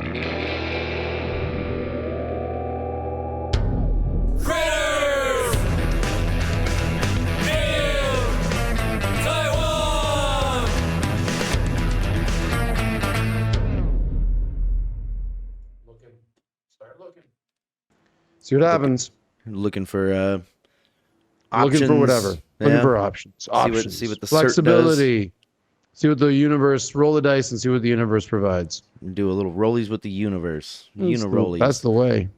Critters in Taiwan. Start looking. See what happens. Looking for Looking options. for whatever. Looking for options. See what the cert flexibility. See what the universe. Roll the dice and see what the universe provides. does. Do a little rollies with the universe. Unirollies. That's the way.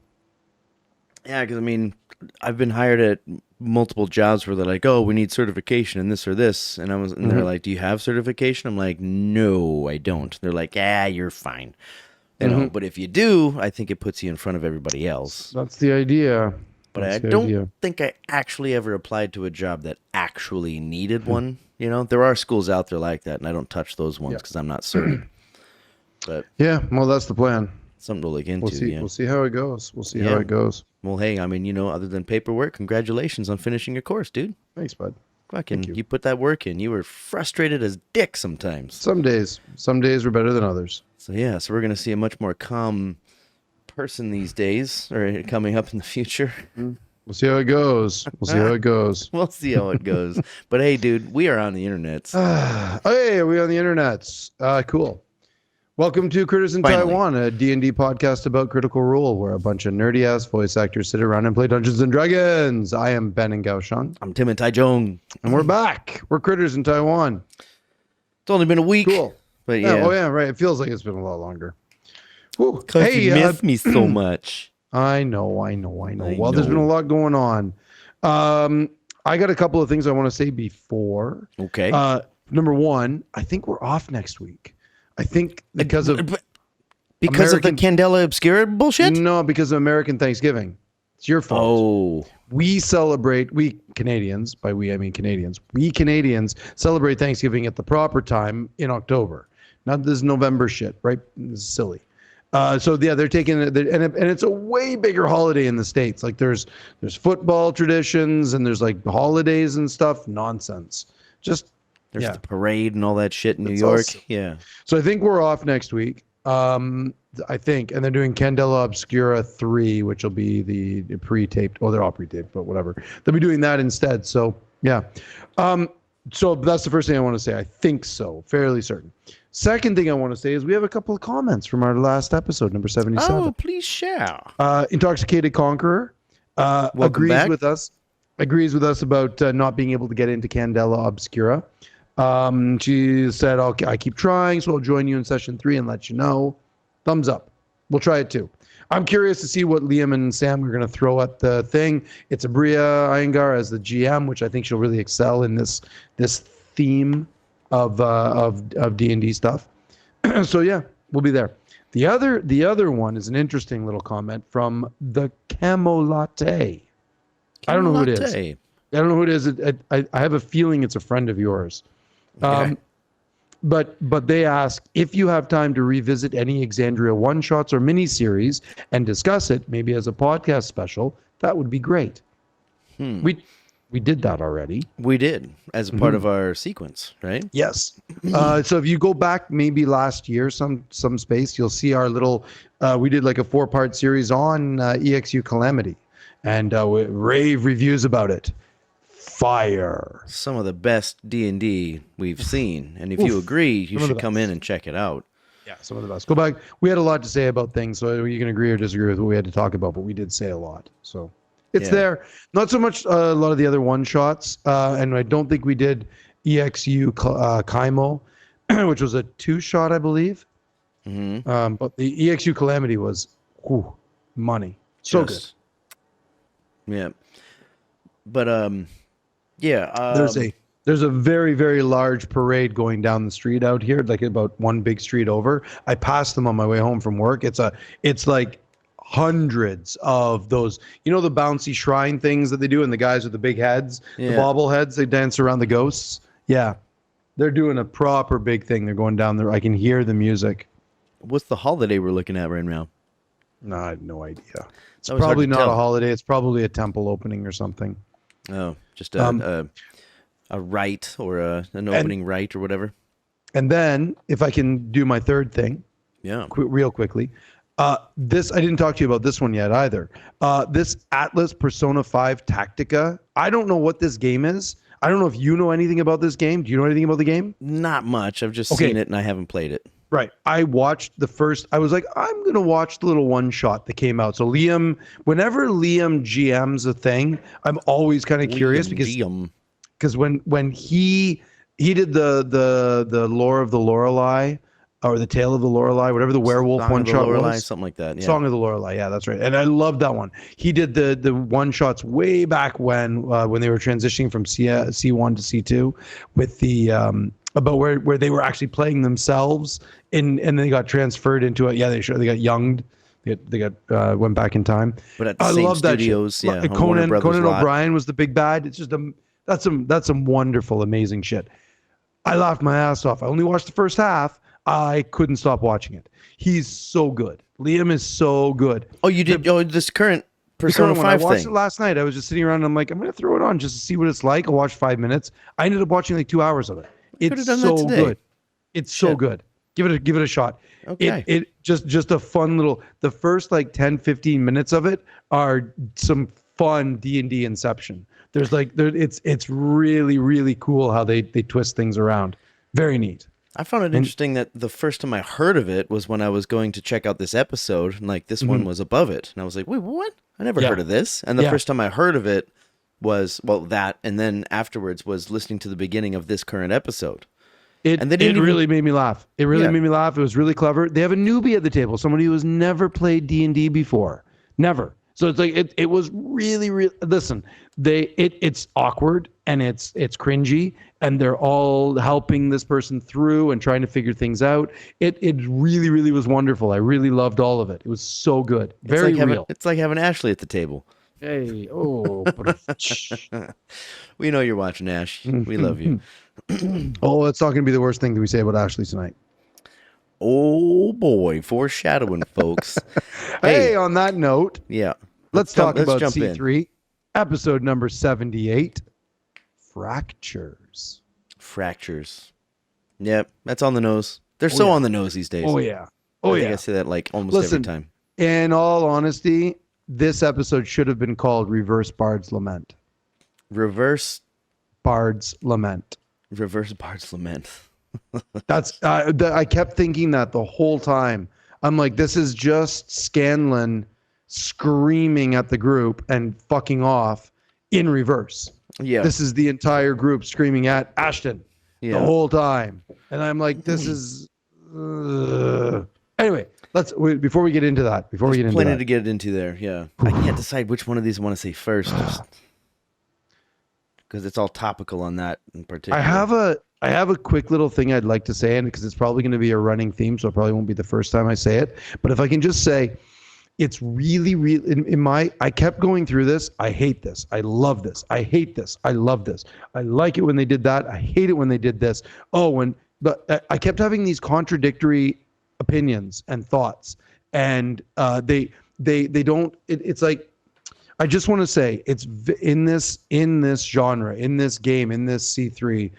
Yeah, because I mean, I've been hired at multiple jobs where they're like, "Oh, we need certification in this or this," and they're like, "Do you have certification?" I'm like, "No, I don't." They're like, "Ah, you're fine." You know, but if you do, I think it puts you in front of everybody else. That's the idea. But I don't think I actually ever applied to a job that actually needed one. You know, there are schools out there like that, and I don't touch those ones because I'm not certain. But yeah, well, that's the plan. Something to look into. We'll see. Yeah. We'll see how it goes. We'll see how it goes. Well, hey, I mean, you know, other than paperwork, congratulations on finishing your course, dude. Thanks, bud. Fucking, you put that work in. You were frustrated as dick sometimes. Some days were better than others. So yeah, so we're gonna see a much more calm person these days, or coming up in the future. We'll see how it goes. We'll see how it goes. We'll see how it goes. But hey, dude, we are on the internet. Hey, are we on the internets? Cool. Welcome to Critters in Taiwan, a D&D podcast about Critical Role, where a bunch of nerdy-ass voice actors sit around and play Dungeons & Dragons. I am Ben and Gaoshang. I'm Tim and Taichung. And we're back. We're Critters in Taiwan. It's only been a week. Cool. But yeah. Oh, yeah, right. It feels like it's been a lot longer. Because you miss me so much. I know. Well, there's been a lot going on. I got a couple of things I want to say before. Okay. Number one, I think we're off next week. I think because of the Candela Obscura bullshit? No, because of American Thanksgiving. It's your fault. Oh. We Canadians, by we I mean Canadians, we Canadians celebrate Thanksgiving at the proper time in October. Not this November shit, right? This is silly. So yeah, they're taking it, and it's a way bigger holiday in the States. Like there's football traditions and there's like holidays and stuff. Nonsense. There's the parade and all that shit in New York. Awesome. Yeah. So I think we're off next week. I think, and they're doing Candela Obscura 3, which will be the pre-taped. Oh, they're all pre-taped, but whatever. They'll be doing that instead. So yeah. So that's the first thing I want to say. I think so, fairly certain. Second thing I want to say is we have a couple of comments from our last episode, number 77. Oh, please share. Intoxicated Conqueror agrees back. with us about not being able to get into Candela Obscura. She said, "Okay, I keep trying, so I'll join you in session 3 and let you know." Thumbs up. We'll try it too. I'm curious to see what Liam and Sam are going to throw at the thing. It's Abria Iyengar as the GM, which I think she'll really excel in this theme of D&D stuff. So yeah, we'll be there. The other one is an interesting little comment from the Camo Latte. I don't know who it is. I don't know who it is. I have a feeling it's a friend of yours. Okay. But they ask if you have time to revisit any Exandria one-shots or mini-series and discuss it, maybe as a podcast special, that would be great. We did that already. We did, as a part of our sequence, right? Yes. So if you go back maybe last year, some space, you'll see our little, we did like a 4-part series on EXU Calamity, and rave reviews about it. Fire. Some of the best D&D we've seen. And if you agree, you should come in and check it out. Yeah, some of the best. Go back. We had a lot to say about things, so you can agree or disagree with what we had to talk about, but we did say a lot. So it's there. Not so much a lot of the other one-shots, and I don't think we did EXU Kaimo, which was a 2-shot, I believe. But the EXU Calamity was money. So good. Yeah. But yeah. There's a very, very large parade going down the street out here, like about one big street over. I passed them on my way home from work. It's like hundreds of those, you know, the bouncy shrine things that they do, and the guys with the big heads, the bobbleheads, they dance around the ghosts. Yeah. They're doing a proper big thing. They're going down there. I can hear the music. What's the holiday we're looking at right now? No, I have no idea. It's probably not a holiday. It's probably a temple opening or something. Oh, just a rite or an opening rite or whatever. And then, if I can do my third thing, yeah, real quickly, This I didn't talk to you about this one yet either. This Atlas Persona 5 Tactica. I don't know what this game is. I don't know if you know anything about this game. Do you know anything about the game? Not much. I've just Okay. seen it and I haven't played it. Right. I watched the first. I was like, I'm gonna watch the little one shot that came out. So Liam, whenever Liam GM's a thing, I'm always kind of curious because when he did the lore of the Lorelei or the tale of the Lorelei, whatever the werewolf Song one of the shot Lorelei, was, something like that. Yeah. Song of the Lorelei. Yeah, that's right. And I love that one. He did the one shots way back when they were transitioning from C1 to C2 with the about where they were actually playing themselves and they got transferred into it. Yeah, they got younged. They got went back in time. But at the same studios, yeah. Conan O'Brien was the big bad. It's just that's some wonderful, amazing shit. I laughed my ass off. I only watched the first half. I couldn't stop watching it. He's so good. Liam is so good. Oh, you did? This current Persona 5 I watched thing. it last night. I was just sitting around and I'm like, I'm going to throw it on just to see what it's like. I'll watch 5 minutes. I ended up watching like 2 hours of it. It's so good. It's so good. Give it a shot. Okay. It just a fun little, the first like 10, 15 minutes of it are some fun D&D inception. It's really, really cool how they twist things around. Very neat. I found it interesting that the first time I heard of it was when I was going to check out this episode, and like this one was above it, and I was like, "Wait, what? I never heard of this." And the first time I heard of it was that, and then afterwards was listening to the beginning of this current episode. It really made me laugh. It really made me laugh. It was really clever. They have a newbie at the table, somebody who has never played D&D before, never. So it's like it was really, really. Listen, it's awkward and it's cringy, and they're all helping this person through and trying to figure things out. It really, really was wonderful. I really loved all of it. It was so good. Very real. It's like having Ashley at the table. Hey, We know you're watching, Ash. We love you. Oh, it's not going to be the worst thing that we say about Ashley tonight. Oh boy, foreshadowing, folks. Hey, on that note, yeah. Let's talk about jump C3, episode number 78, Fractures. Fractures. Yep, that's on the nose. They're so on the nose these days. Oh, yeah. I say that like almost every time. In all honesty, this episode should have been called Reverse Bard's Lament. Reverse Bard's Lament. That's I kept thinking that the whole time. I'm like, this is just Scanlan screaming at the group and fucking off in reverse. Yeah. This is the entire group screaming at Ashton the whole time. And I'm like, this is... Anyway, before we get into that. Plenty to get into there, yeah. I can't decide which one of these I want to say first. Because it's all topical on that in particular. I have a quick little thing I'd like to say, and because it's probably going to be a running theme, so it probably won't be the first time I say it. But if I can just say, it's really, really, I kept going through this. I hate this. I love this. I hate this. I love this. I like it when they did that. I hate it when they did this. But I kept having these contradictory opinions and thoughts, and they don't. It's like, I just want to say, it's in this genre, in this game, in this C3.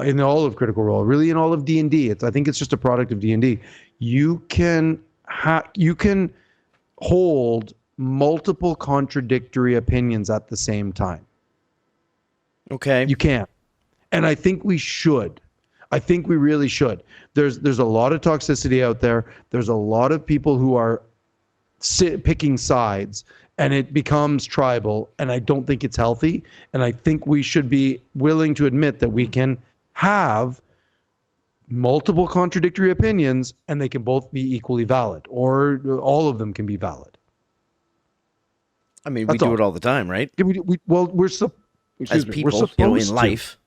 In all of Critical Role, really in all of D&D. I think it's just a product of D&D. You can hold multiple contradictory opinions at the same time. Okay. You can. And I think we should. I think we really should. There's a lot of toxicity out there. There's a lot of people who are picking sides, and it becomes tribal, and I don't think it's healthy. And I think we should be willing to admit that we can have multiple contradictory opinions, and they can both be equally valid, or all of them can be valid. I mean, we do it all the time, right? As people, in life.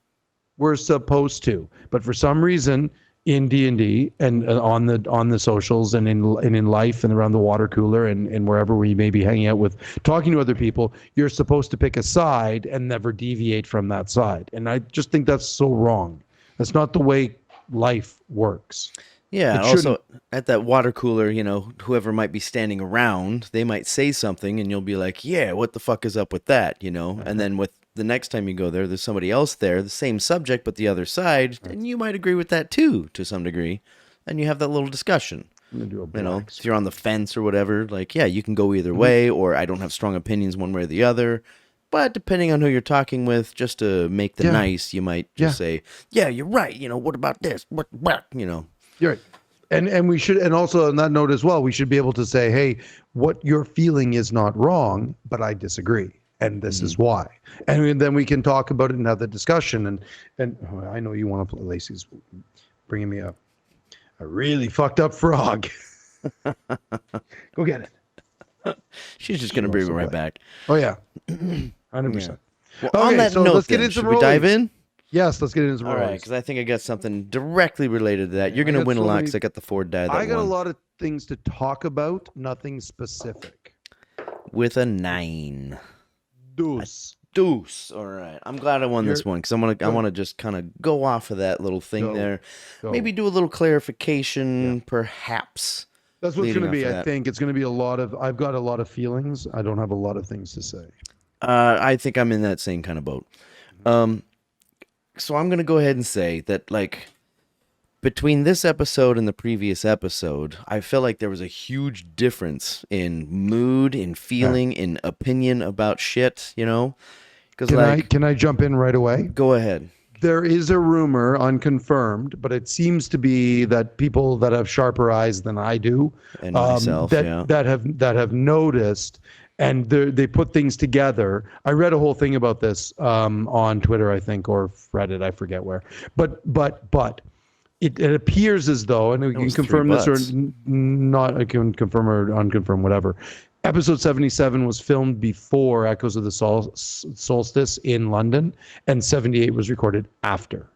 We're supposed to, but for some reason in D&D and on the socials and in life and around the water cooler and wherever we may be hanging out with, talking to other people, you're supposed to pick a side and never deviate from that side. And I just think that's so wrong. That's not the way life works. Yeah, also at that water cooler, whoever might be standing around, they might say something and you'll be like, yeah, what the fuck is up with that, And then with the next time you go there's somebody else there, the same subject, but the other side, and you might agree with that too, to some degree, and you have that little discussion. I'm gonna do a You know, black if you're on the fence or whatever, like, yeah, you can go either way, or I don't have strong opinions one way or the other. But depending on who you're talking with, just to make the nice, you might just say, yeah, you're right. You know, what about this? What, you know. You're right. And we should, and also on that note as well, we should be able to say, hey, what you're feeling is not wrong, but I disagree. And this is why. And then we can talk about it and have the discussion. And I know you want to play. Lacey's bringing me a really fucked up frog. Go get it. She's just going to bring it right back. Oh, yeah. 100%. Well, on that note, let's get into should we dive in? Yes, let's get into some All right, because I think I got something directly related to that. You're going to win a lot because I got the Ford die that I got won. a lot of things to talk about, nothing specific. With a 9. Deuce. Deuce. All right. I'm glad I won this one because I want to just kind of go off of that little thing there. Maybe do a little clarification, perhaps. That's what it's going to be. I think it's going to be I've got a lot of feelings. I don't have a lot of things to say. I think I'm in that same kind of boat. So I'm going to go ahead and say that, like, between this episode and the previous episode, I feel like there was a huge difference in mood, in feeling, in opinion about shit, you know? Can I jump in right away? Go ahead. There is a rumor, unconfirmed, but it seems to be that people that have sharper eyes than I do, and myself, that have noticed, and they put things together. I read a whole thing about this on Twitter, I think, or Reddit, I forget where. But it appears as though, and you can confirm this or not, I can confirm or unconfirm, whatever. Episode 77 was filmed before Echoes of the Solstice in London, and 78 was recorded after.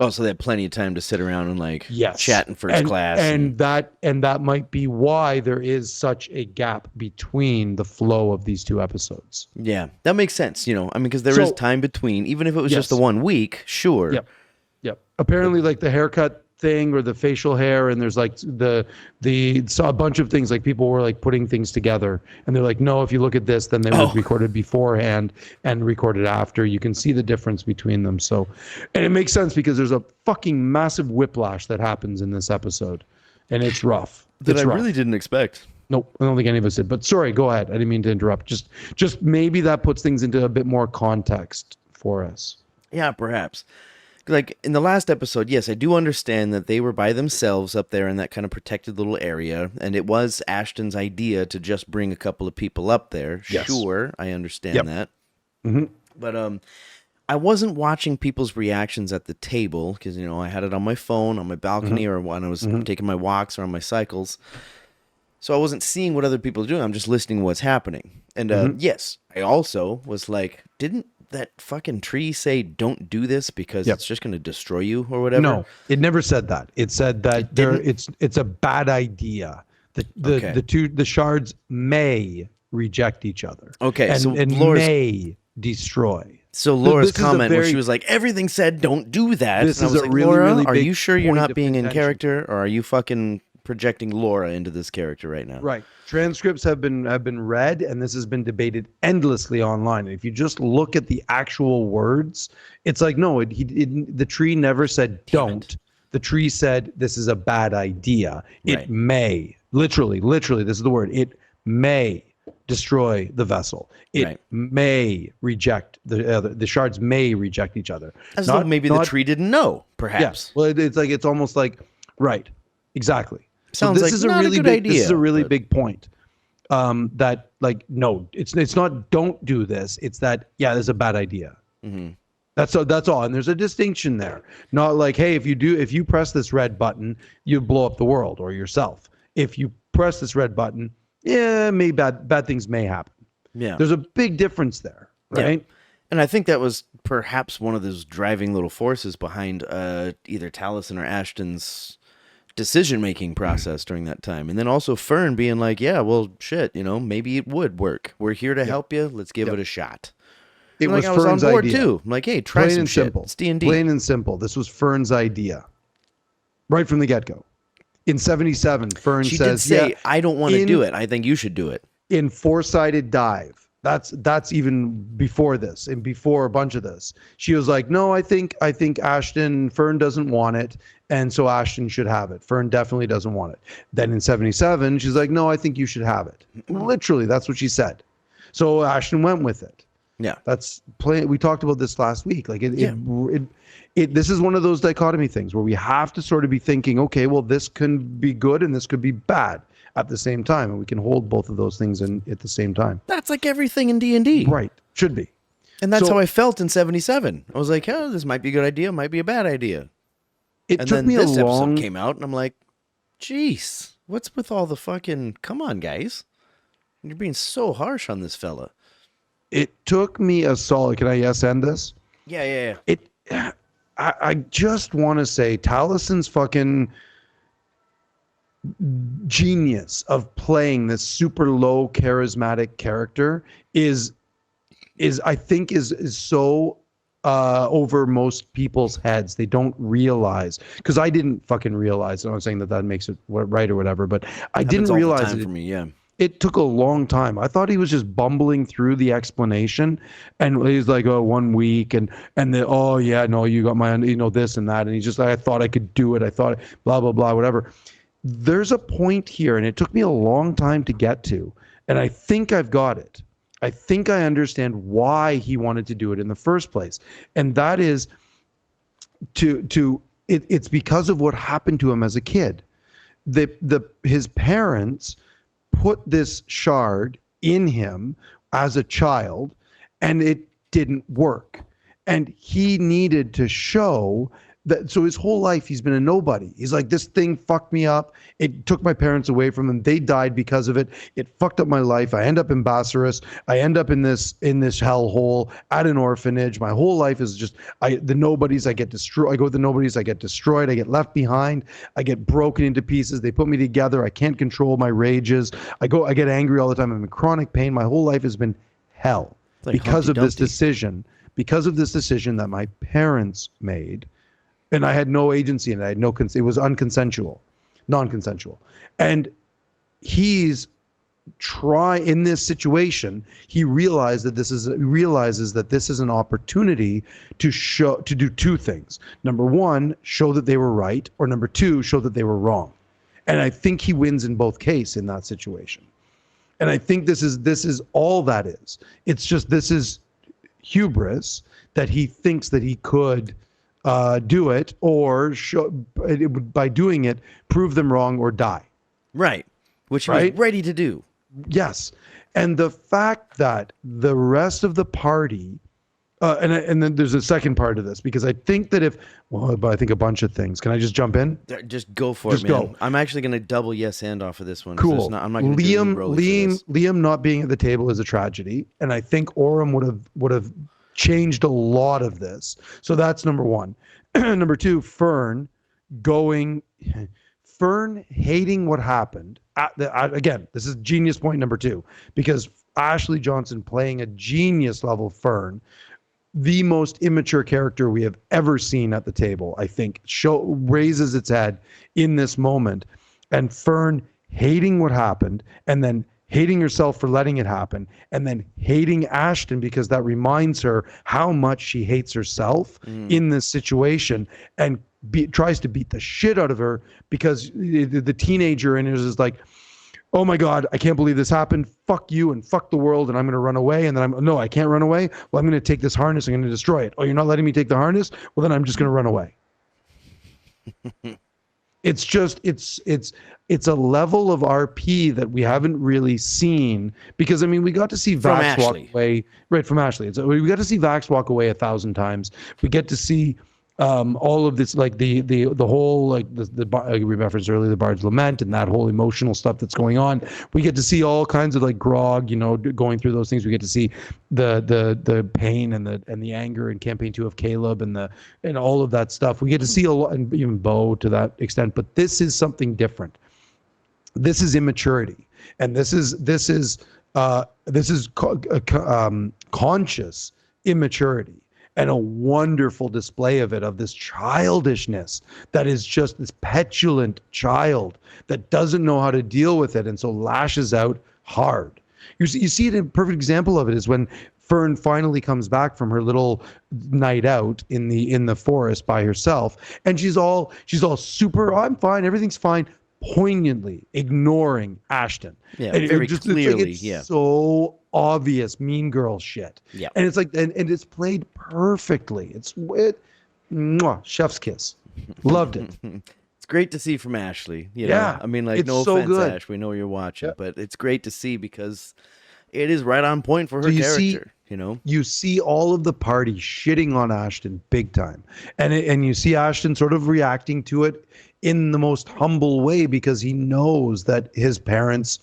Oh, so they had plenty of time to sit around and chat in first class. And that might be why there is such a gap between the flow of these two episodes. Yeah, that makes sense. You know, I mean, because there is time between, even if it was just the 1 week, sure. Yep. Apparently, like the haircut thing or the facial hair, and there's like a bunch of things, like people were like putting things together, and they're like, no, if you look at this, then they were recorded beforehand and recorded after. You can see the difference between them. So, and it makes sense because there's a fucking massive whiplash that happens in this episode, and it's rough. That I really didn't expect. Nope, I don't think any of us did. But sorry, go ahead. I didn't mean to interrupt. Just maybe that puts things into a bit more context for us. Yeah, perhaps. Like in the last episode, yes, I do understand that they were by themselves up there in that kind of protected little area, and it was Ashton's idea to just bring a couple of people up there. Yes. Sure, I understand that. Mm-hmm. But I wasn't watching people's reactions at the table because, you know, I had it on my phone, on my balcony, or when I was taking my walks or on my cycles. So I wasn't seeing what other people are doing. I'm just listening to what's happening. And yes, I also was like, didn't that fucking tree say don't do this because it's just going to destroy you or whatever? No, it never said that. It said that it's a bad idea. The shards may reject each other. Okay, and may destroy. So Laura's comment where she was like, everything said don't do that. This is like, Laura, are you sure you're not being in character, or are you fucking projecting Laura into this character right now? Right. Transcripts have been read, and this has been debated endlessly online. If you just look at the actual words, it's like, no, the tree never said don't. The tree said this is a bad idea. It may, literally, this is the word. It may destroy the vessel. It may reject the shards may reject each other. As though maybe the tree didn't know, perhaps. Yes. Well, it's almost like, right, exactly. Sounds like not a good idea. This is a really big point. That like, no, it's not don't do this. It's that, yeah, this is a bad idea. Mm-hmm. That's all. And there's a distinction there. Not like, hey, if you press this red button, you blow up the world or yourself. If you press this red button, maybe bad things may happen. Yeah. There's a big difference there, right? Yeah. And I think that was perhaps one of those driving little forces behind either Taliesin or Ashton's decision-making process during that time. And then also Fern being like, yeah, well, shit, you know, maybe it would work. We're here to help you. Let's give it a shot. It was I was Fern's on board idea. too. I'm like, hey, try some shit. It's D&D. Plain and simple. This was Fern's idea. Right from the get-go. In 77, Fern she says, did say, I don't want to do it. I think you should do it. In Four-Sided Dive. That's even before this and before a bunch of this. She was like, no, I think Fern doesn't want it. And so Ashton should have it. Fern definitely doesn't want it. Then in 77, she's like, no, I think you should have it. Literally, that's what she said. So Ashton went with it. Yeah. That's we talked about this last week. Like this is one of those dichotomy things where we have to sort of be thinking, okay, well, this can be good and this could be bad at the same time. And we can hold both of those things at the same time. That's like everything in D&D. Right. Should be. And that's how I felt in 77. I was like, oh, this might be a good idea, might be a bad idea. It and took then me this a long... episode came out, and I'm like, jeez, what's with all the fucking... Come on, guys. You're being so harsh on this fella. It took me a solid... Can I end this? Yeah. I just want to say Talison's fucking genius of playing this super low charismatic character is I think is so over most people's heads. They don't realize, because I didn't fucking realize. I'm not saying that makes it right or whatever, but I didn't realize it. For me, yeah. It took a long time. I thought he was just bumbling through the explanation, and he's like, "Oh, 1 week," and then, "Oh yeah, no, you got my, this and that," and he's just like, "I thought I could do it. I thought blah blah blah, whatever." There's a point here, and it took me a long time to get to, and I think I've got it. I think I understand why he wanted to do it in the first place, and that is it's because of what happened to him as a kid. His parents put this shard in him as a child, and it didn't work. And he needed to show that. So his whole life he's been a nobody. He's like, this thing fucked me up. It took my parents away from them. They died because of it. It fucked up my life. I end up in Bassaris. I end up in this hellhole at an orphanage. My whole life is just the nobodies. I get destroyed. I go with the nobodies. I get destroyed. I get left behind. I get broken into pieces. They put me together. I can't control my rages. I get angry all the time. I'm in chronic pain. My whole life has been hell because of this decision. Because of this decision that my parents made. And I had no agency in it. I had it was non-consensual. And he's in this situation, he realizes that this is an opportunity to do two things. Number one, show that they were right, or number two, show that they were wrong. And I think he wins in both cases in that situation. And I think this is all that is. It's just, this is hubris that he thinks that he could do it, or by doing it, prove them wrong or die. Right. Which he was ready to do. Yes. And the fact that the rest of the party, and then there's a second part of this, because I think that I think a bunch of things. Can I just jump in? Just go for it, man. Go. I'm actually going to double yes and off of this one. Cool. I'm not going to Liam not being at the table is a tragedy, and I think Orem would have changed a lot of this. So that's number one. Number two, Fern hating what happened. Again, this is genius point number two, because Ashley Johnson playing a genius level Fern, the most immature character we have ever seen at the table, I think, raises its head in this moment. And Fern hating what happened, and then hating herself for letting it happen, and then hating Ashton because that reminds her how much she hates herself in this situation, and tries to beat the shit out of her because the teenager in her is like, oh my God, I can't believe this happened. Fuck you and fuck the world, and I'm going to run away. And then no, I can't run away. Well, I'm going to take this harness. I'm going to destroy it. Oh, you're not letting me take the harness? Well, then I'm just going to run away. It's just, it's a level of RP that we haven't really seen, because, I mean, we got to see Vax walk away, right, from Ashley. We got to see Vax walk away 1,000 times. We get to see all of this, like the whole, like we referenced earlier, the Bard's Lament and that whole emotional stuff that's going on. We get to see all kinds of like Grog, going through those things. We get to see the pain and the anger in campaign 2 of Caleb and all of that stuff. We get to see a lot, and even Bo to that extent. But this is something different. This is immaturity, and this is conscious immaturity. And a wonderful display of it, of this childishness that is just this petulant child that doesn't know how to deal with it, and so lashes out hard. You see it, a perfect example of it is when Fern finally comes back from her little night out in the forest by herself, and she's all super. I'm fine. Everything's fine. Poignantly ignoring Ashton. Yeah, And very it's clearly. It's so obvious mean girl shit. Yeah. And it's like, and it's played perfectly. Mwah, chef's kiss. Loved it. It's great to see from Ashley. You Yeah, know? I mean, like, it's no so offense, good. Ash. We know you're watching, Yeah. but it's great to see because it is right on point for her you character. see- You know? You see all of the party shitting on Ashton big time. And you see Ashton sort of reacting to it in the most humble way because he knows that his parents,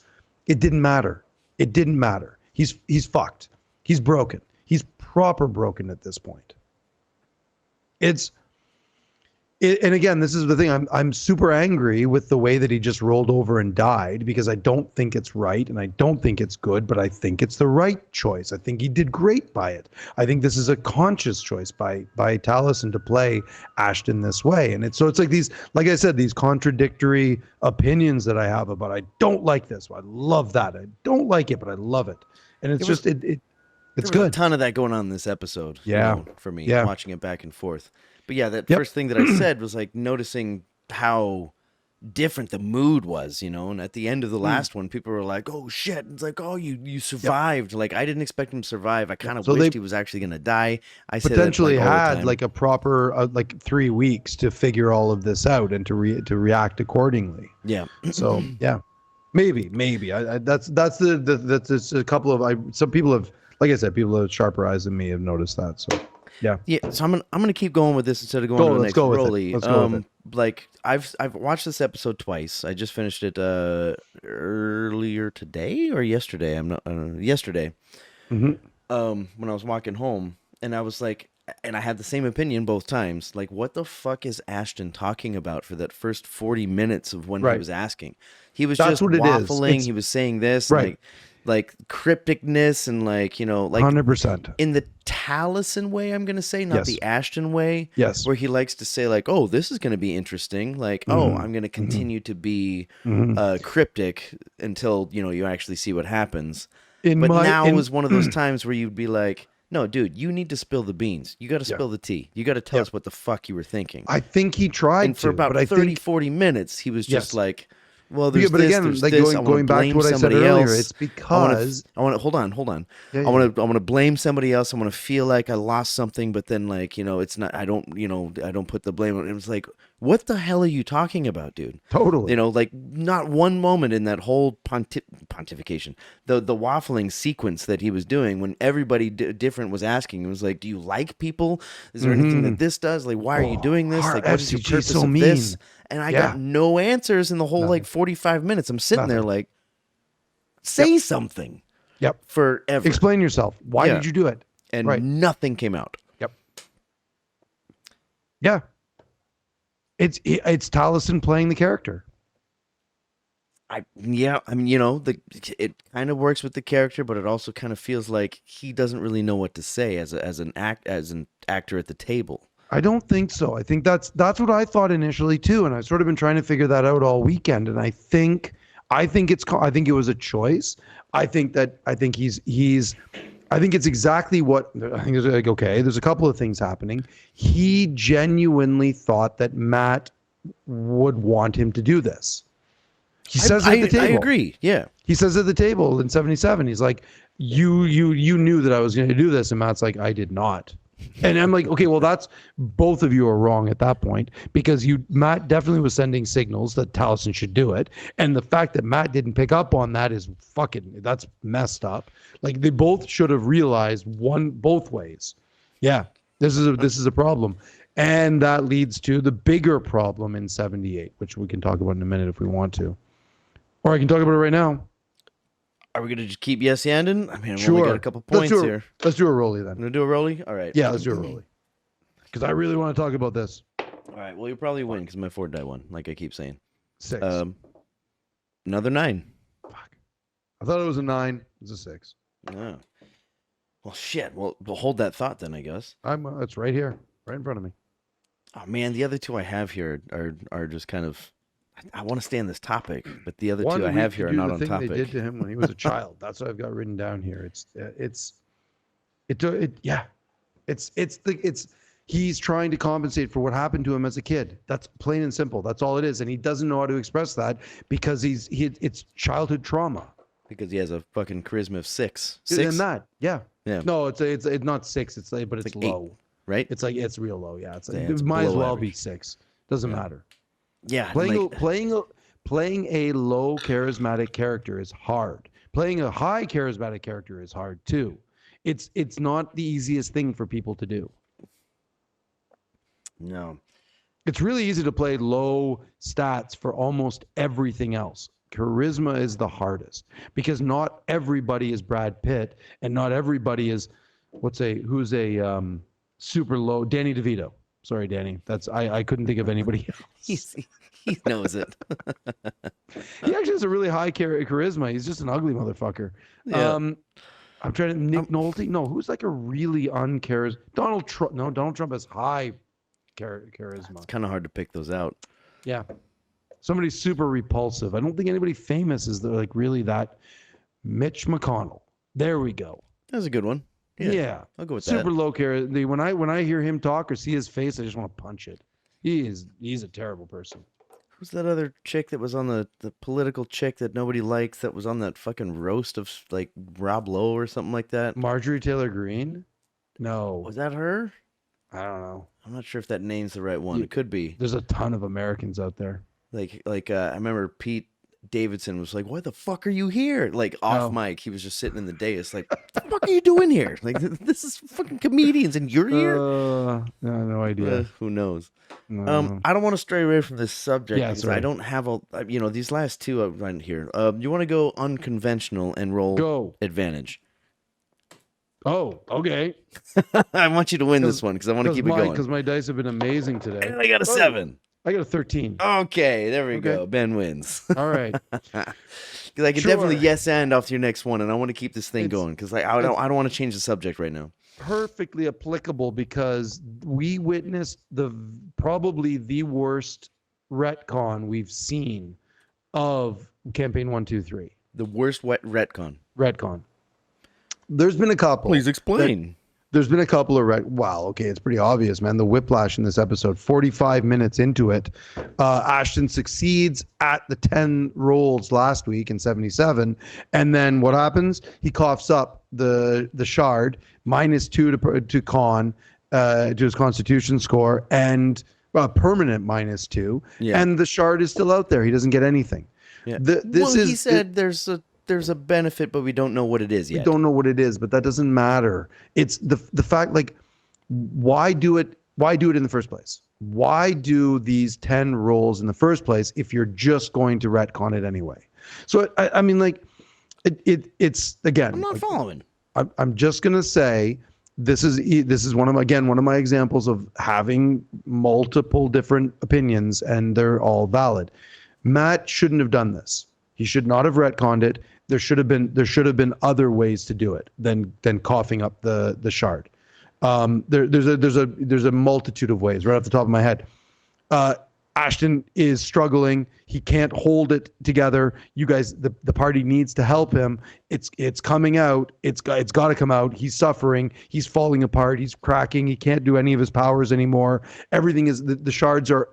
it didn't matter. It didn't matter. He's fucked. He's broken. He's proper broken at this point. And again, this is the thing. I'm super angry with the way that he just rolled over and died because I don't think it's right and I don't think it's good, but I think it's the right choice. I think he did great by it. I think this is a conscious choice by Taliesin to play Ashton this way. And it's like these, like I said, these contradictory opinions that I have about I don't like this. I love that. I don't like it, but I love it. And it's it's There was good. a ton of that going on in this episode. Yeah. For me, Yeah. watching it back and forth. But yeah, that Yep. first thing that I said was like noticing how different the mood was, you know. And at the end of the last one, people were like, "Oh shit!" It's like, "Oh, you survived." Like I didn't expect him to survive. I kind of So wished they he was actually gonna die. I said potentially that, like, all the had time. like a proper like 3 weeks to figure all of this out and to react accordingly. yeah. So yeah, maybe that's it's a couple of some people have, like I said, people with sharper eyes than me have noticed that. So yeah. Yeah, so I'm gonna keep going with this instead of going to the Let's next go with it. Rolly. Let's go with it. Like I've watched this episode twice. I just finished it earlier today or yesterday. I'm not yesterday. Mhm. When I was walking home, and I was like, and I had the same opinion both times. Like, what the fuck is Ashton talking about for that first 40 minutes of when he Right. was asking? He was That's just what it is. waffling. It's- He was saying this, Right. like crypticness, and like, you know, like 100%. in the Taliesin way, I'm gonna say, not Yes. the Ashton way. Yes. Where he likes to say like, "Oh, this is gonna be interesting." Like, "Oh, I'm gonna continue to be cryptic until you actually see what happens." But now was one of those times where you'd be like, "No, dude, you need to spill the beans. You got to spill the tea. You got to tell us what the fuck you were thinking." I think he tried And for about but I 30, think 40 minutes, he was just Yes. like, "Well, there's but this, again, there's like this. going back to what I said earlier, it's because I want to hold on. Yeah, I want to blame somebody else. I want to feel like I lost something, but then like it's not. I don't put the blame on it. It was like, what the hell are you talking about, dude? totally. Like not one moment in that whole pontification, the waffling sequence that he was doing when everybody different was asking, it was like, do you like people? Is there anything that this does? Like, why are you doing this? Like, what is your FCG purpose so of mean. this? And I got no answers in the whole like 45 minutes. I'm sitting there Nothing. like, say something Yep. forever. Explain yourself. Why Yeah. did you do it? And Right. nothing came out. Yep. Yeah. It's Taliesin playing the character. I mean, it kind of works with the character, but it also kind of feels like he doesn't really know what to say as an actor at the table. I don't think so. I think that's what I thought initially too, and I've sort of been trying to figure that out all weekend. And I think it was a choice. I think it's exactly what I think is like. Okay, there's a couple of things happening. He genuinely thought that Matt would want him to do this. He says at the table. I agree. Yeah. He says at the table in 77, he's like, you knew that I was going to do this. And Matt's like, I did not. And I'm like, okay, well, that's both of you are wrong at that point because Matt definitely was sending signals that Taliesin should do it. And the fact that Matt didn't pick up on that is that's messed up. Like they both should have realized both ways. Yeah, this is a problem. And that leads to the bigger problem in 78, which we can talk about in a minute if we want to. Or I can talk about it right now. Are we gonna just keep yes-anding? I mean, I've Sure. only got a couple points here. Let's do a rollie then. I'm gonna do a rollie. All right. Yeah, let's do a rollie. Because I really want to talk about this. All right. Well, you'll probably win because my Ford die won, like I keep saying. 6. Another 9. Fuck. I thought it was a 9. It's a 6. Yeah. Well, shit. Well, we'll hold that thought then, I guess. It's right here, right in front of me. Oh man, the other two I have here are just kind of. I want to stay on this topic, but the other two I have here are not on topic. They did to him when he was a child. That's what I've got written down here. It's Yeah. He's trying to compensate for what happened to him as a kid. That's plain and simple. That's all it is. And he doesn't know how to express that because it's childhood trauma. Because he has a fucking charisma of 6. And that, yeah. Yeah. No, it's not 6. It's like, but it's like low. 8, right? It's real low. Yeah. It's like, Yeah, it's it might as below well average. be 6. Doesn't matter. Yeah. Playing a low charismatic character is hard. Playing a high charismatic character is hard too. It's not the easiest thing for people to do. No. It's really easy to play low stats for almost everything else. Charisma is the hardest because not everybody is Brad Pitt and not everybody is who's a super low Danny DeVito. Sorry, Danny. I couldn't think of anybody else. He knows it. He actually has a really high charisma. He's just an ugly motherfucker. Yeah. I'm trying to Nick Nolte. No, who's like a really uncharismatic? Donald Trump. No, Donald Trump has high charisma. It's kind of hard to pick those out. Yeah. Somebody super repulsive. I don't think anybody famous is like really that. Mitch McConnell. There we go. That's a good one. Yeah. I'll go with super that. low charisma. When I hear him talk or see his face, I just want to punch it. He's a terrible person. Who's that other chick that was on the political chick that nobody likes that was on that fucking roast of like Rob Lowe or something like that? Marjorie Taylor Greene? No. Was that her? I don't know. I'm not sure if that name's the right one. It could be. There's a ton of Americans out there. I remember Pete Davidson was like, "Why the fuck are you here?" Like off Oh. mic, he was just sitting in the dais, like, "What the fuck are you doing here? Like, this is fucking comedians, and you're here." No idea. Who knows? No. I don't want to stray away from this subject Yeah, because sorry. I don't have these last two I run here. You want to go unconventional and roll Go. advantage? Oh, okay. I want you to win this one because I want to keep it going. Because my dice have been amazing today. And I got a 7. I got a 13. Okay, there we Okay. go. Ben wins. All right. Because I can Sure. definitely yes and off to your next one, and I want to keep this thing It's- going because I don't want to change the subject right now. Perfectly applicable because we witnessed probably the worst retcon we've seen of campaign 1, 2, 3. The worst wet retcon. Retcon. There's been a couple. Please explain. There's been a couple of wow, okay, it's pretty obvious, man. The whiplash in this episode, 45 minutes into it, Ashton succeeds at the 10 rolls last week in 77, and then what happens? He coughs up the shard, -2 to con, to his Constitution score, and a permanent -2, Yeah. and the shard is still out there. He doesn't get anything. Yeah. He said there's a benefit, but we don't know what it is yet. We don't know what it is, but that doesn't matter. It's the fact, like, why do it in the first place? Why do these 10 rolls in the first place if you're just going to retcon it anyway? So I mean, like, it's again. I'm not like, following. I'm just gonna say this is one of my examples of having multiple different opinions and they're all valid. Matt shouldn't have done this. He should not have retconned it. There should have been other ways to do it than coughing up the shard. There's a multitude of ways right off the top of my head. Ashton is struggling. He can't hold it together. You guys, the party needs to help him. It's coming out. It's got to come out. He's suffering. He's falling apart. He's cracking. He can't do any of his powers anymore. Everything is the shards are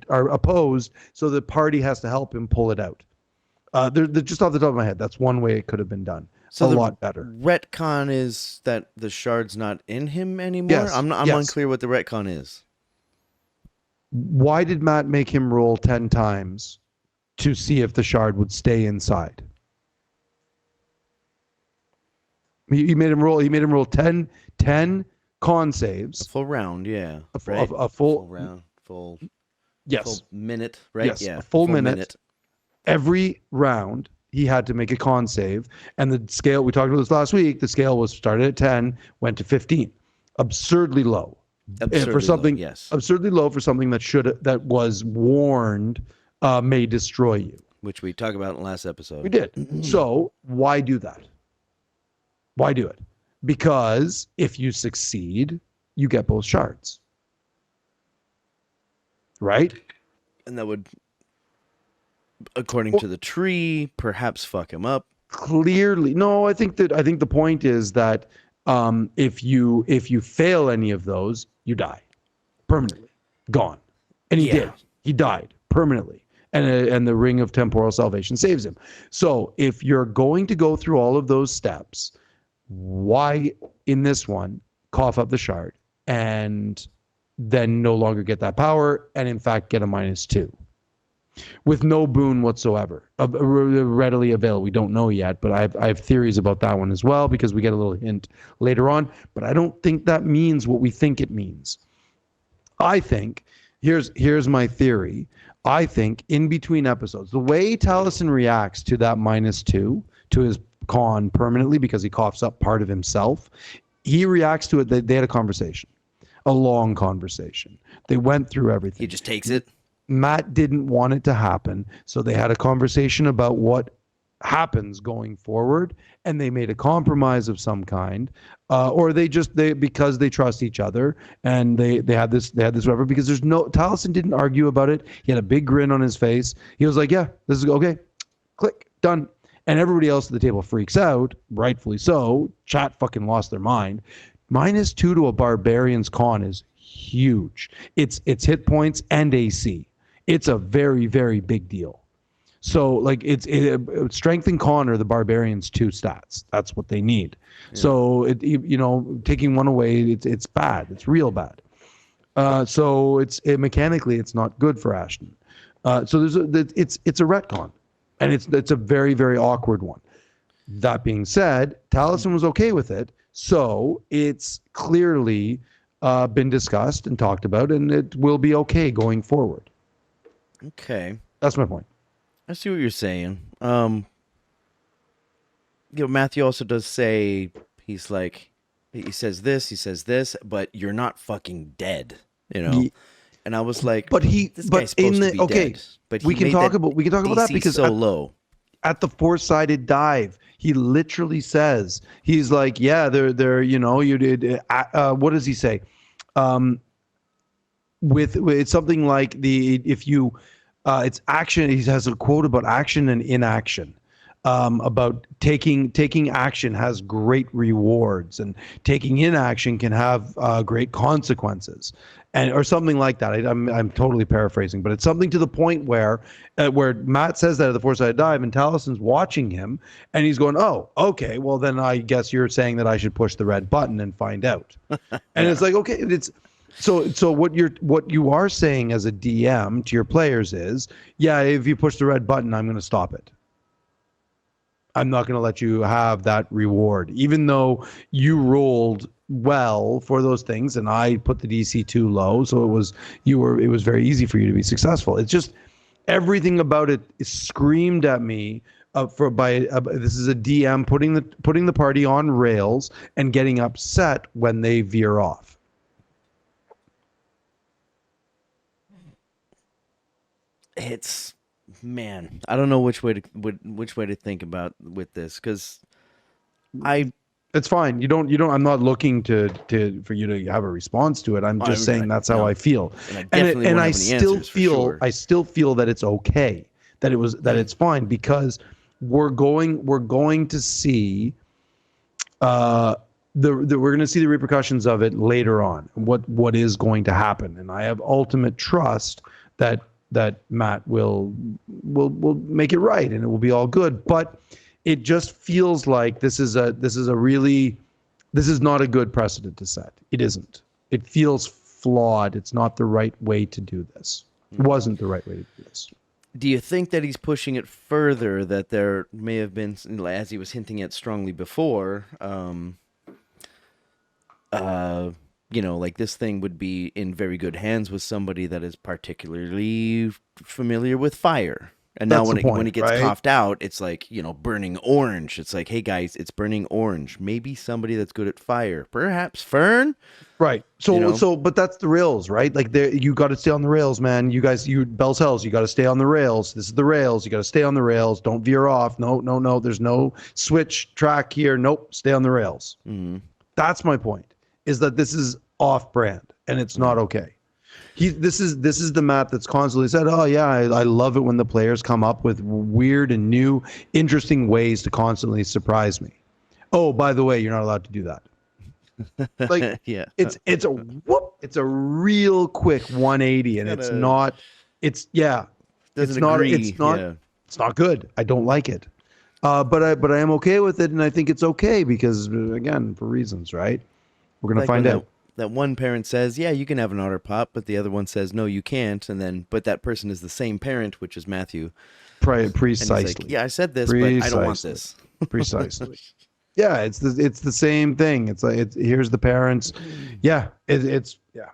opposed. So the party has to help him pull it out. They're just off the top of my head. That's one way it could have been done. So a lot better. Retcon is that the shard's not in him anymore. Yes, I'm yes. unclear what the retcon is. Why did Matt make him roll 10 times to see if the shard would stay inside? He made him roll. He made him roll 10 con saves. A full round, yeah. A right? full round, full yes, minute, right? yes, Yeah, a full minute. Every round he had to make a con save, and the scale we talked about this last week. The scale was started at 10, went to 15, absurdly low. Absurdly for something, low, yes. absurdly low for something that was warned may destroy you. Which we talked about in the last episode. We did. So why do that? Why do it? Because if you succeed, you get both shards. Right? And that would, according to the tree, perhaps fuck him up. Clearly. No, I think the point is that If you fail any of those, you die permanently, gone. And he did. He died permanently. And the ring of temporal salvation saves him. So if you're going to go through all of those steps, why in this one cough up the shard and then no longer get that power and in fact get a -2 with no boon whatsoever readily available? We don't know yet, but I have theories about that one as well because we get a little hint later on. But I don't think that means what we think it means. I think here's my theory. I think in between episodes, the way Taliesin reacts to that -2 to his con permanently because he coughs up part of himself, he reacts to it. They had a conversation, a long conversation. They went through everything. He just takes it. Matt didn't want it to happen, so they had a conversation about what happens going forward, and they made a compromise of some kind, or they because they trust each other, and they had this whatever. Because Taliesin didn't argue about it. He had a big grin on his face. He was like, "Yeah, this is okay. Click, done." And everybody else at the table freaks out, rightfully so. Chat fucking lost their mind. -2 to a barbarian's con is huge. It's hit points and AC. It's a very, very big deal. So like strength and con are the barbarians' 2 stats. That's what they need. Yeah. So taking one away, it's bad. It's real bad. So mechanically it's not good for Ashton. So it's a retcon. And it's a very, very awkward one. That being said, Taliesin was okay with it. So it's clearly been discussed and talked about, and it will be okay going forward. Okay. That's my point. I see what you're saying. Matthew also does say, he says this, but you're not fucking dead, And I was like, but we can talk about that because so low at the 4-sided dive, he literally says, he's like, yeah, they're you did what does he say? With it's something like it's action. He has a quote about action and inaction. About taking action has great rewards, and taking inaction can have great consequences, or something like that. I'm totally paraphrasing, but it's something to the point where Matt says that at the 4-sided dive, and Taliesin's watching him, and he's going, "Oh, okay, well then I guess you're saying that I should push the red button and find out." And it's like, okay, it's. So what you are saying as a DM to your players is, yeah, if you push the red button, I'm going to stop it. I'm not going to let you have that reward, even though you rolled well for those things, and I put the DC too low, so it was very easy for you to be successful. It's just everything about it is screamed at me this is a DM putting the party on rails and getting upset when they veer off. It's. Man, I don't know which way to think about with this, because it's fine. You don't. I'm not looking for you to have a response to it. I'm just saying that's how I feel, and I still feel that it's okay, that it's fine, because we're going to see we're going to see the repercussions of it later on. What is going to happen, and I have ultimate trust that Matt will make it right and it will be all good. But it just feels like this is not a good precedent to set. It isn't. It feels flawed. It's not the right way to do this. It wasn't the right way to do this. Do you think that he's pushing it further, that there may have been, as he was hinting at strongly before, like this thing would be in very good hands with somebody that is particularly familiar with fire. And now when it gets coughed out, it's like, burning orange. It's like, hey guys, it's burning orange. Maybe somebody that's good at fire. Perhaps Fern? Right. So but that's the rails, right? Like you got to stay on the rails, man. You guys, Bell's Hells, you got to stay on the rails. This is the rails. You got to stay on the rails. Don't veer off. No. There's no switch track here. Nope. Stay on the rails. Mm-hmm. That's my point, is that this is off-brand and it's not okay. This is the Matt that's constantly said, "Oh yeah, I love it when the players come up with weird and new, interesting ways to constantly surprise me." Oh, by the way, you're not allowed to do that. Like Yeah. it's a whoop. It's a real quick 180, and it's Kinda not. It's yeah. It's doesn't not. agree. It's not. Yeah. It's not good. I don't like it. But I am okay with it, and I think it's okay because again, for reasons, right? We're gonna Like find when out. that one parent says, "Yeah, you can have an otter pop," but the other one says, "No, you can't." And then, but that person is the same parent, which is Matthew, and he's Precisely. like, "Yeah, I said this, but I don't want Precisely. this." Precisely. Yeah, it's the same thing. It's like here's the parents. Yeah, it's yeah,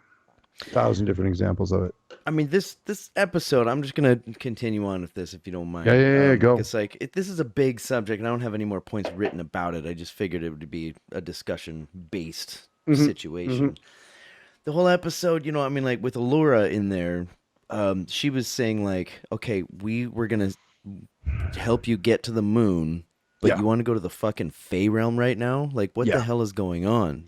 1,000 different examples of it. I mean, this episode, I'm just gonna continue on with this if you don't mind. Yeah, go. It's like this is a big subject, and I don't have any more points written about it. I just figured it would be a discussion based situation. The whole episode, I mean, like with Allura in there, she was saying like, okay, we were gonna help you get to the moon, but Yeah. you want to go to the fucking Fey realm right now? Like, what Yeah. the hell is going on?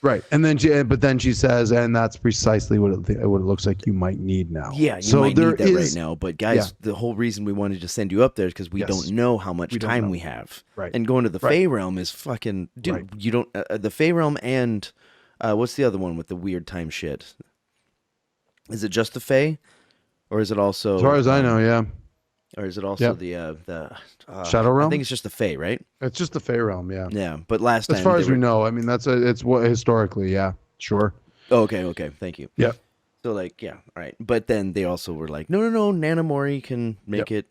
Right, and then she says, and that's precisely what it looks like you might need now. Yeah, you so might there need that right is- now. But guys, the whole reation we wanted to send you up there is because we Yes. don't know how much We don't time know. we have. Right. And going to the Right. Fey realm is fucking dude. Right. You don't the Fey realm and what's the other one with the weird time shit? Is it just the Fey, or is it also? As far as I know, yeah, Or is it also Yep. the Shadow I Realm. think it's just the Fey, right? It's just the Fey realm, yeah. Yeah, but last time As far they as we were- know, I mean, it's what historically, yeah, sure. Oh, okay, thank you. Yeah. So like, yeah, all right. But then they also were like, no, Nana Mori can make it,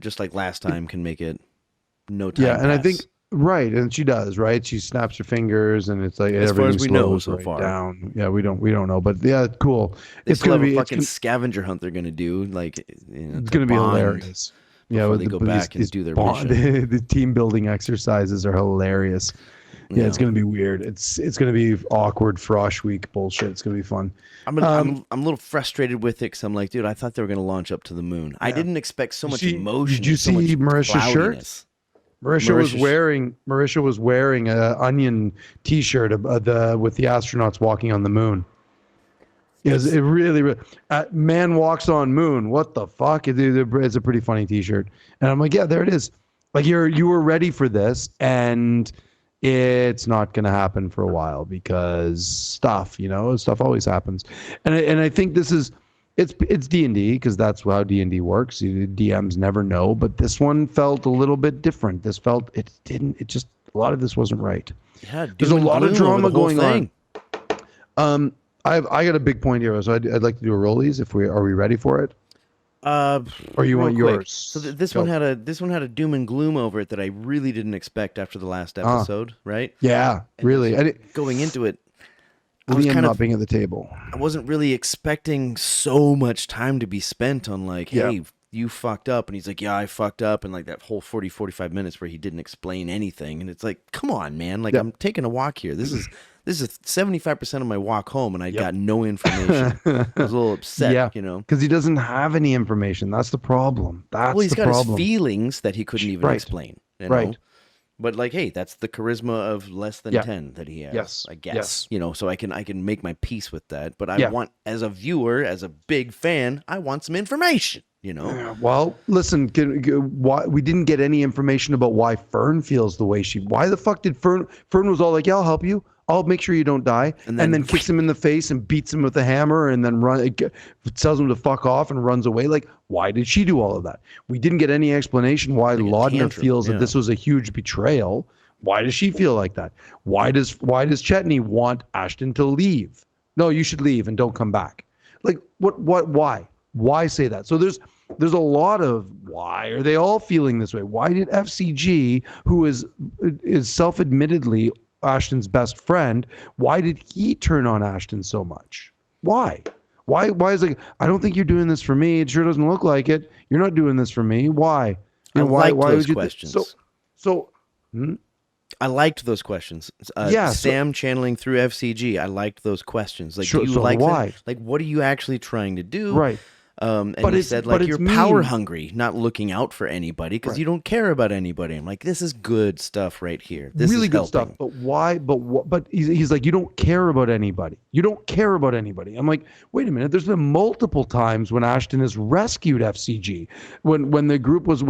just like last time can make it no time. Yeah, and I pass. think right, and she does, right? She snaps her fingers, and it's like As far as everything we know slows so right far. down. Yeah, we don't know, but yeah, cool. they It's still gonna have be a it's fucking gonna, scavenger hunt they're gonna do. Like, it's gonna be bond. hilarious. Yeah, before with they go with back and do their the team building exercises are hilarious. Yeah, it's gonna be weird. It's gonna be awkward Frosh Week bullshit. It's gonna be fun. I'm a little frustrated with it because I'm like, dude, I thought they were gonna launch up to the moon. I didn't expect so much emotion. Did you and so much see Marisha's shirt? cloudiness. Marisha was wearing a onion T-shirt with the astronauts walking on the moon. It really man walks on moon. What the fuck? It's a pretty funny T-shirt, and I'm like, yeah, there it is. Like you were ready for this, and it's not going to happen for a while because stuff always happens, and I think this is. It's D&D because that's how D&D works. DMs never know, but this one felt a little bit different. A lot of this wasn't right. Yeah, There's a lot of drama going on. I got a big point here, so I'd like to do a rollies. Are we ready for it? Or you real want quick. yours? So this Go. one had a doom and gloom over it that I really didn't expect after the last episode, right? Yeah, really. Going into it, I Liam not being at the table. I wasn't really expecting so much time to be spent on like, Yeah. hey, you fucked up. And he's like, yeah, I fucked up. And like that whole 45 minutes where he didn't explain anything. And it's like, come on, man. Like, Yeah. I'm taking a walk here. This is 75% of my walk home and I got no information. I was a little upset, Yeah, you know. because he doesn't have any information. That's the problem. Well, he's the got problem. his feelings that he couldn't even Right. explain. You Right. know? But like, hey, that's the charisma of less than Yeah. 10 that he has. Yes. I guess. Yes. You know, so I can make my peace with that. But I Yeah. want, as a viewer, as a big fan, I want some information. You know. Yeah, well, listen, why we didn't get any information about why Fern feels the way she. Why the fuck did Fern? Fern was all like, "Yeah, I'll help you. I'll make sure you don't die," and then kicks him in the face and beats him with a hammer, and then tells him to fuck off and runs away. Like, why did she do all of that? We didn't get any explanation why Laudner tantrum, feels yeah. that this was a huge betrayal. Why does she feel like that? Why does Chetney want Ashton to leave? No, you should leave and don't come back. Like, why say that? So there's a lot of why are they all feeling this way? Why did FCG, who is self-admittedly Ashton's best friend, why did he turn on Ashton so much? Why is like, I don't think you're doing this for me. It sure doesn't look like it. You're not doing this for me. Why? I liked those would you questions. I liked those questions. Yeah, Sam channeling through FCG. I liked those questions. Like, Sure, do you so like why? that? Like, what are you actually trying to do? Right. And But he it's- said, but like, it's you're power mean. hungry, not looking out for anybody because Right. you don't care about anybody. I'm like, this is good stuff right here. This really is good helping. stuff. But why? But he's like, you don't care about anybody. You don't care about anybody. I'm like, wait a minute. There's been multiple times when Ashton has rescued FCG. When the group was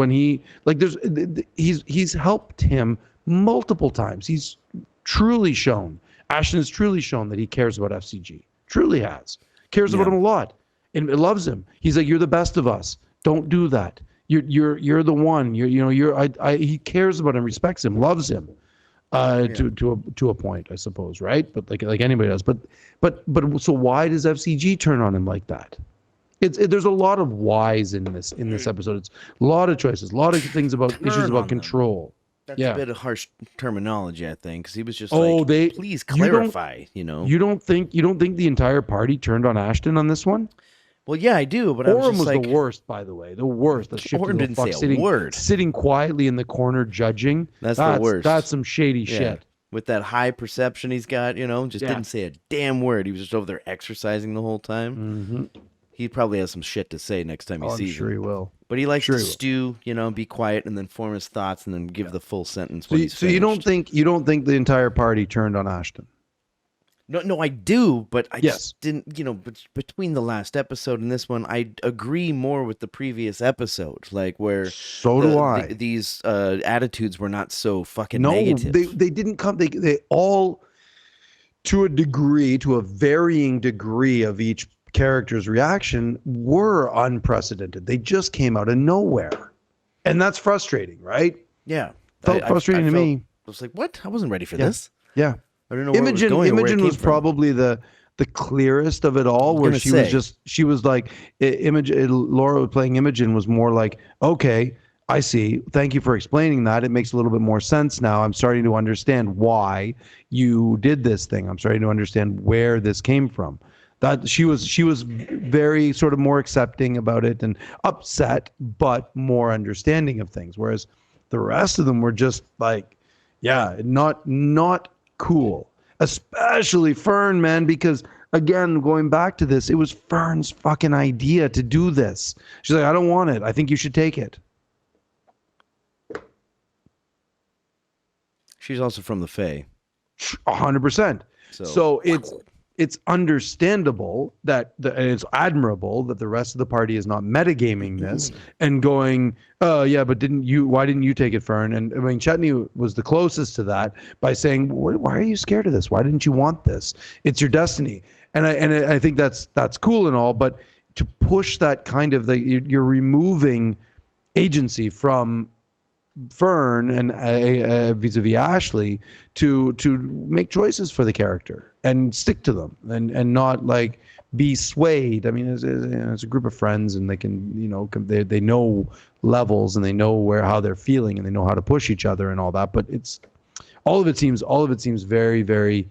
he's helped him multiple times. He's truly shown. Ashton has truly shown that he cares about FCG. Truly has. Cares about him a lot. And loves him. He's like, you're the best of us. Don't do that. You're the one. He cares about him, respects him, loves him. To a point, I suppose, right? But like anybody does. But so why does FCG turn on him like that? There's a lot of whys in this episode. It's a lot of choices, a lot of things about issues about control. That's a bit of harsh terminology, I think, because he was just please clarify. You don't think the entire party turned on Ashton on this one? Well, yeah, I do, but Oren was the worst, by the way. The worst. The Oren didn't say a word. Sitting quietly in the corner judging. That's the worst. That's some shady shit. With that high perception he's got, just didn't say a damn word. He was just over there exercising the whole time. Mm-hmm. He probably has some shit to say next time he sees him. I'm sure he will. But he likes to stew, be quiet, and then form his thoughts, and then give the full sentence. So you don't think the entire party turned on Ashton? No, I do, but I just didn't. Between the last episode and this one, I agree more with the previous episode, like where these attitudes were not so fucking negative. They didn't come. They all, to a varying degree of each character's reaction, were unprecedented. They just came out of nowhere, and that's frustrating, right? Yeah, felt frustrating to me. I was like, what? I wasn't ready for this. Yeah. I don't know where Imogen, it was going. Imogen was probably the clearest of it all, where she was like, Laura was playing Imogen was more like, okay, I see. Thank you for explaining that. It makes a little bit more sense now. I'm starting to understand why you did this thing. I'm starting to understand where this came from. That she was very sort of more accepting about it and upset, but more understanding of things. Whereas the rest of them were just like, not cool, especially Fern, man, because again, going back to this, it was Fern's fucking idea to do this. She's like, I don't want it. I think you should take it. She's also from the Fae. 100%. So it's understandable and it's admirable that the rest of the party is not metagaming this and going, oh yeah, but why didn't you take it, Fern? And I mean, Chetney was the closest to that by saying, why are you scared of this? Why didn't you want this? It's your destiny. And I think that's cool and all, but to push that kind of you're removing agency from Fern and vis-a-vis Ashley to make choices for the character and stick to them and not like be swayed. I mean, it's a group of friends and they can, they know levels and they know how they're feeling and they know how to push each other and all that. But all of it seems very, very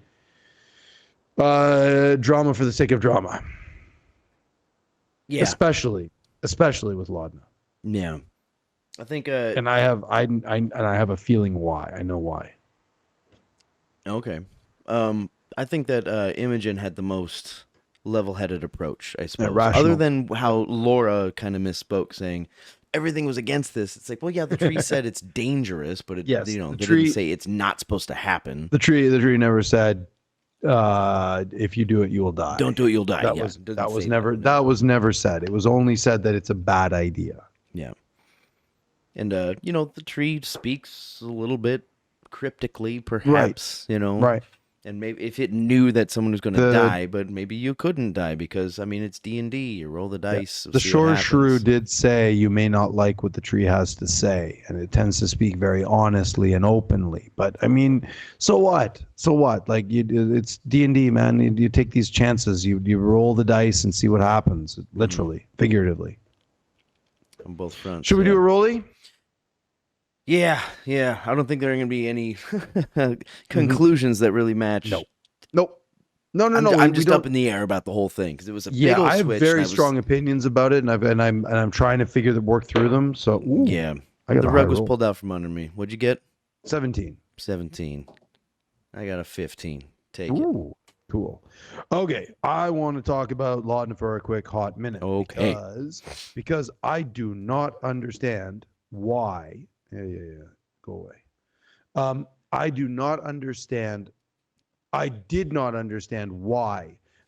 drama for the sake of drama. Yeah. Especially with Laudna. Yeah. I think and I have a feeling why. I know why. Okay. I think that Imogen had the most level-headed approach, I suppose. Other than how Laura kind of misspoke saying everything was against this. It's like, well, yeah, the tree said it's dangerous, but they didn't say it's not supposed to happen. The tree never said if you do it you will die. Don't do it, you'll die. That was never said. It was only said that it's a bad idea. Yeah. And, the tree speaks a little bit cryptically, perhaps, Right. And maybe if it knew that someone was going to die, but maybe you couldn't die because, I mean, it's D&D. You roll the dice. Yeah. The Shore Shrew did say you may not like what the tree has to say, and it tends to speak very honestly and openly. But, I mean, so what? Like, it's D&D, man. You take these chances. You roll the dice and see what happens, literally, figuratively. On both fronts. Should we do a rollie? Yeah. I don't think there are going to be any conclusions that really match. No. I'm just up in the air about the whole thing because it was a big old I have switch. very strong opinions about it, and I'm trying to work through them. So yeah, the rug was pulled out from under me. What'd you get? 17. I got a 15. Take it. Cool. Okay, I want to talk about Laudna for a quick hot minute. Okay. Because I do not understand why. Yeah. Go away. I did not understand why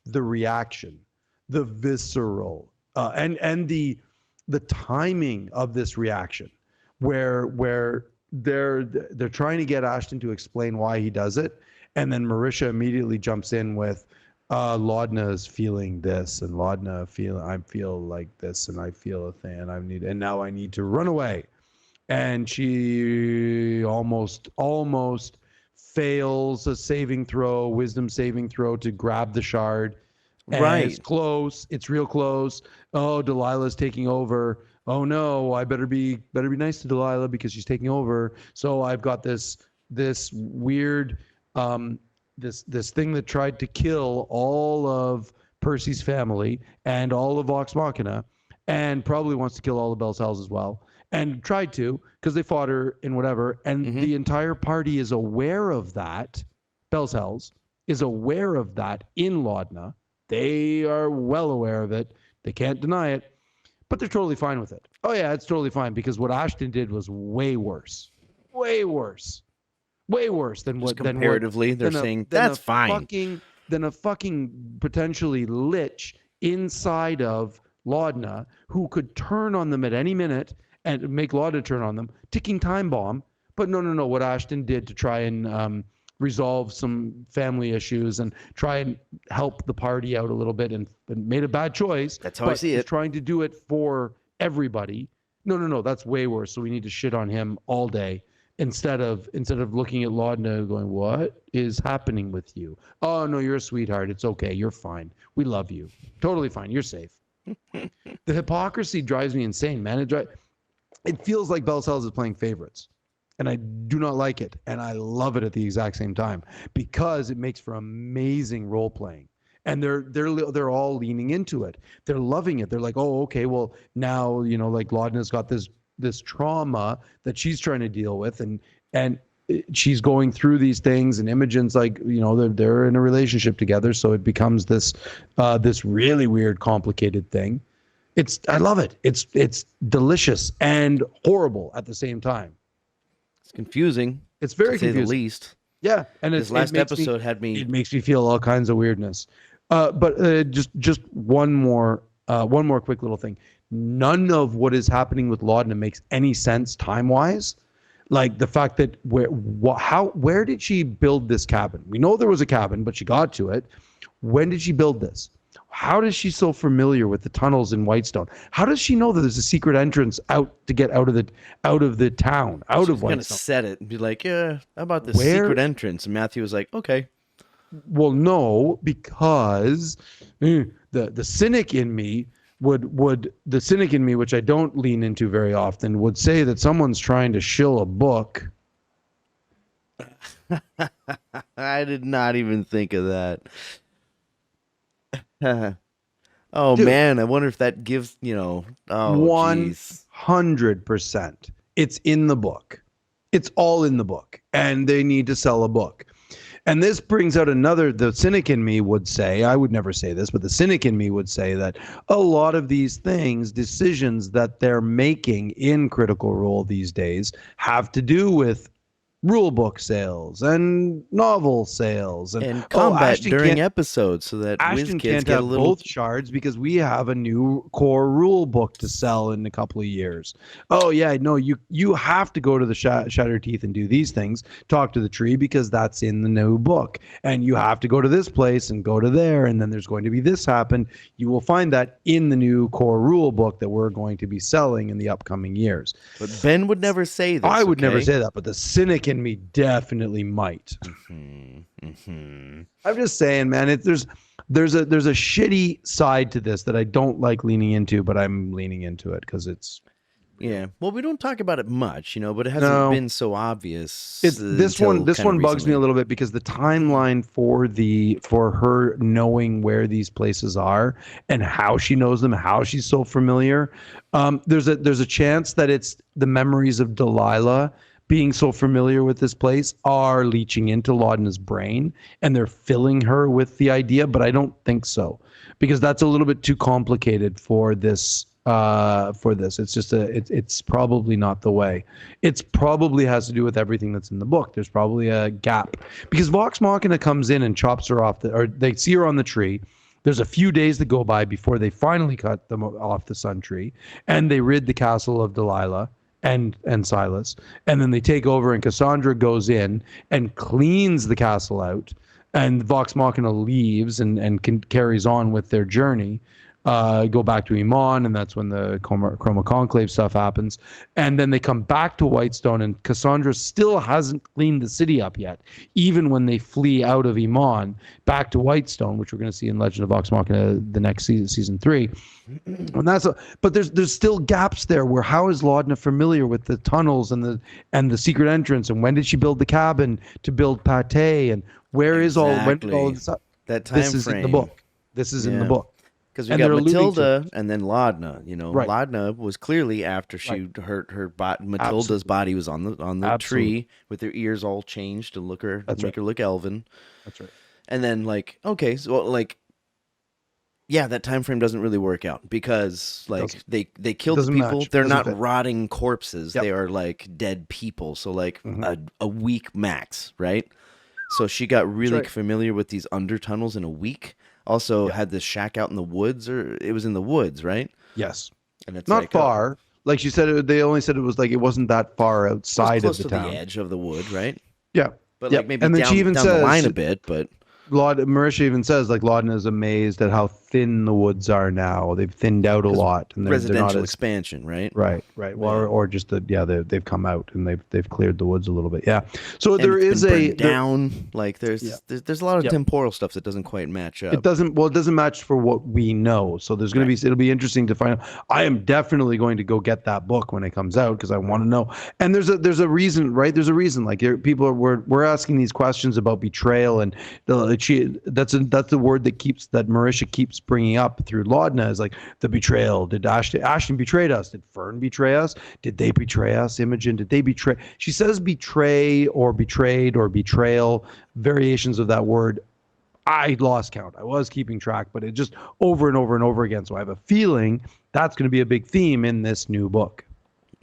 the reaction, the visceral, and the timing of this reaction, where they're trying to get Ashton to explain why he does it, And then Marisha immediately jumps in with, Laudna is feeling this, and I feel like this, and I feel a thing, and now I need to run away. And she almost fails a wisdom saving throw to grab the shard. And Right. it's close. It's real close. Oh, Delilah's taking over. Oh no, I better be nice to Delilah because she's taking over. So I've got this weird this thing that tried to kill all of Percy's family and all of Vox Machina, and probably wants to kill all of Bell's Hells as well. And tried to, because they fought her in whatever. And the entire party is aware of that. Bell's Hells is aware of that in Laudna. They are well aware of it. They can't deny it. But they're totally fine with it. Oh, yeah, it's totally fine, because what Ashton did was way worse. Way worse. Way worse than what... Comparatively, they're saying, that's fine. Than a fucking potentially lich inside of Laudna who could turn on them at any minute and make Laudna turn on them. Ticking time bomb. But no. What Ashton did to try and resolve some family issues and try and help the party out a little bit, and made a bad choice. That's how I see it. Trying to do it for everybody. No. That's way worse. So we need to shit on him all day instead of looking at Laudna going, what is happening with you? Oh, no, you're a sweetheart. It's okay. You're fine. We love you. Totally fine. You're safe. The hypocrisy drives me insane, man. It feels like Bell's Hells is playing favorites. And I do not like it. And I love it at the exact same time, because it makes for amazing role playing. And they're all leaning into it. They're loving it. They're like, oh, okay, well, now, like Laudna's got this trauma that she's trying to deal with, and she's going through these things, and Imogen's like, they're in a relationship together, so it becomes this really weird, complicated thing. I love it. It's delicious and horrible at the same time. It's confusing. It's very to confusing. say the least. Yeah, and this last episode had me. It makes me feel all kinds of weirdness. But just one more quick little thing. None of what is happening with Laudna makes any sense time-wise. Like the fact that where did she build this cabin? We know there was a cabin, but she got to it. When did she build this? How is she so familiar with the tunnels in Whitestone? How does she know that there's a secret entrance out to get out of the town, out of Whitestone? Gonna set it and be like, yeah, how about this secret entrance? And Matthew was like, okay. Well, no, because the cynic in me the cynic in me, which I don't lean into very often, would say that someone's trying to shill a book. I did not even think of that. Oh, dude, man, I wonder if that gives, 100%. It's in the book. It's all in the book, and they need to sell a book. And this brings out the cynic in me would say, I would never say this, but the cynic in me would say that a lot of these decisions that they're making in Critical Role these days have to do with rule book sales and novel sales and combat during episodes, so that Ashton can't have both shards because we have a new core rule book to sell in a couple of years. Oh yeah, no, you have to go to the Shattered Teeth and do these things, talk to the tree because that's in the new book, and you have to go to this place and go to there, and then there's going to be this happen. You will find that in the new core rule book that we're going to be selling in the upcoming years. But Ben would never say this. I would never say that, but the cynic in me definitely might. I'm just saying, man, there's a shitty side to this that I don't like leaning into, but I'm leaning into it because it's. Yeah, well, we don't talk about it much, but it hasn't been so obvious. This one bugs me a little bit because the timeline for her knowing where these places are and how she knows them, how she's so familiar. There's a chance that it's the memories of Delilah being so familiar with this place are leaching into Laudna's brain and they're filling her with the idea, but I don't think so because that's a little bit too complicated for this. It's just it's probably not the way. It's probably has to do with everything that's in the book. There's probably a gap because Vox Machina comes in and chops her off or they see her on the tree. There's a few days that go by before they finally cut them off the sun tree and they rid the castle of Delilah and Silas, and then they take over, and Cassandra goes in and cleans the castle out, and Vox Machina leaves and carries on with their journey. Go back to Iman, and that's when the Chroma Conclave stuff happens. And then they come back to Whitestone, and Cassandra still hasn't cleaned the city up yet, even when they flee out of Iman back to Whitestone, which we're going to see in Legend of Vox Machina the next season 3. And but there's still gaps there where how is Laudna familiar with the tunnels and the secret entrance, and when did she build the cabin to build Pate, and where is all when did all this, that time this is frame in the book. This is in the book. Because we got Matilda and then Laudna. Right. Laudna was clearly after she hurt her Matilda's body was on the tree with her ears all changed to make her look elven. That's right. And then that time frame doesn't really work out because they killed the people. They're not rotting corpses. Yep. They are like dead people. So a week max, right? So she got really familiar with these undertunnels in a week. Also had this shack out in the woods, or it was in the woods, right? Yes. And it's not far. Like she said, they only said it was it wasn't that far outside of the town. Close to the edge of the wood, right? Yeah. But maybe and then down, she even down says, the line a bit, but... Marisha even says Laudna is amazed at how thin the woods are now. They've thinned out a lot, and residential expansion, right? Right. Well, or just they've come out and they've cleared the woods a little bit. Yeah. So and there is down. There's a lot of temporal stuff that doesn't quite match up. It doesn't match for what we know. So there's going to be it'll be interesting to find out. I am definitely going to go get that book when it comes out because I want to know. And there's a reason, right? There's a reason. We're asking these questions about betrayal, and that's the word that Marisha keeps bringing up through Laudna is the betrayal. Did Ashton betrayed us? Did Fern betray us? Did they betray us? Imogen, did they betray? She says betray or betrayed or betrayal, variations of that word. I lost count. I was keeping track, but it just over and over and over again. So I have a feeling that's going to be a big theme in this new book.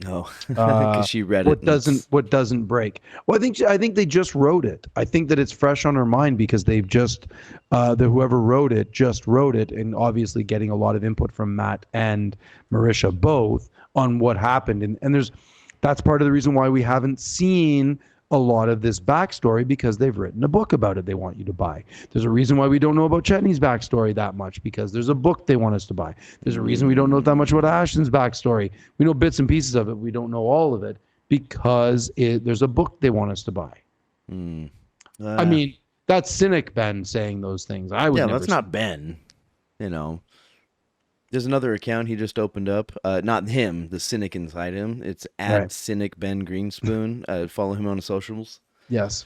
No, because she read it. What doesn't break? Well, I think they just wrote it. I think that it's fresh on her mind because they've just whoever wrote it just wrote it, and obviously getting a lot of input from Matt and Marisha both on what happened, and that's part of the reason why we haven't seen a lot of this backstory because they've written a book about it they want you to buy. There's a reason why we don't know about Chetney's backstory that much because there's a book they want us to buy. There's a reason we don't know that much about Ashton's backstory. We know bits and pieces of it. We don't know all of it because there's a book they want us to buy. I mean, that's cynic Ben saying those things. That's not Ben. There's another account he just opened up. Not him, the cynic inside him. It's @cynic Ben Greenspoon. Follow him on the socials. Yes.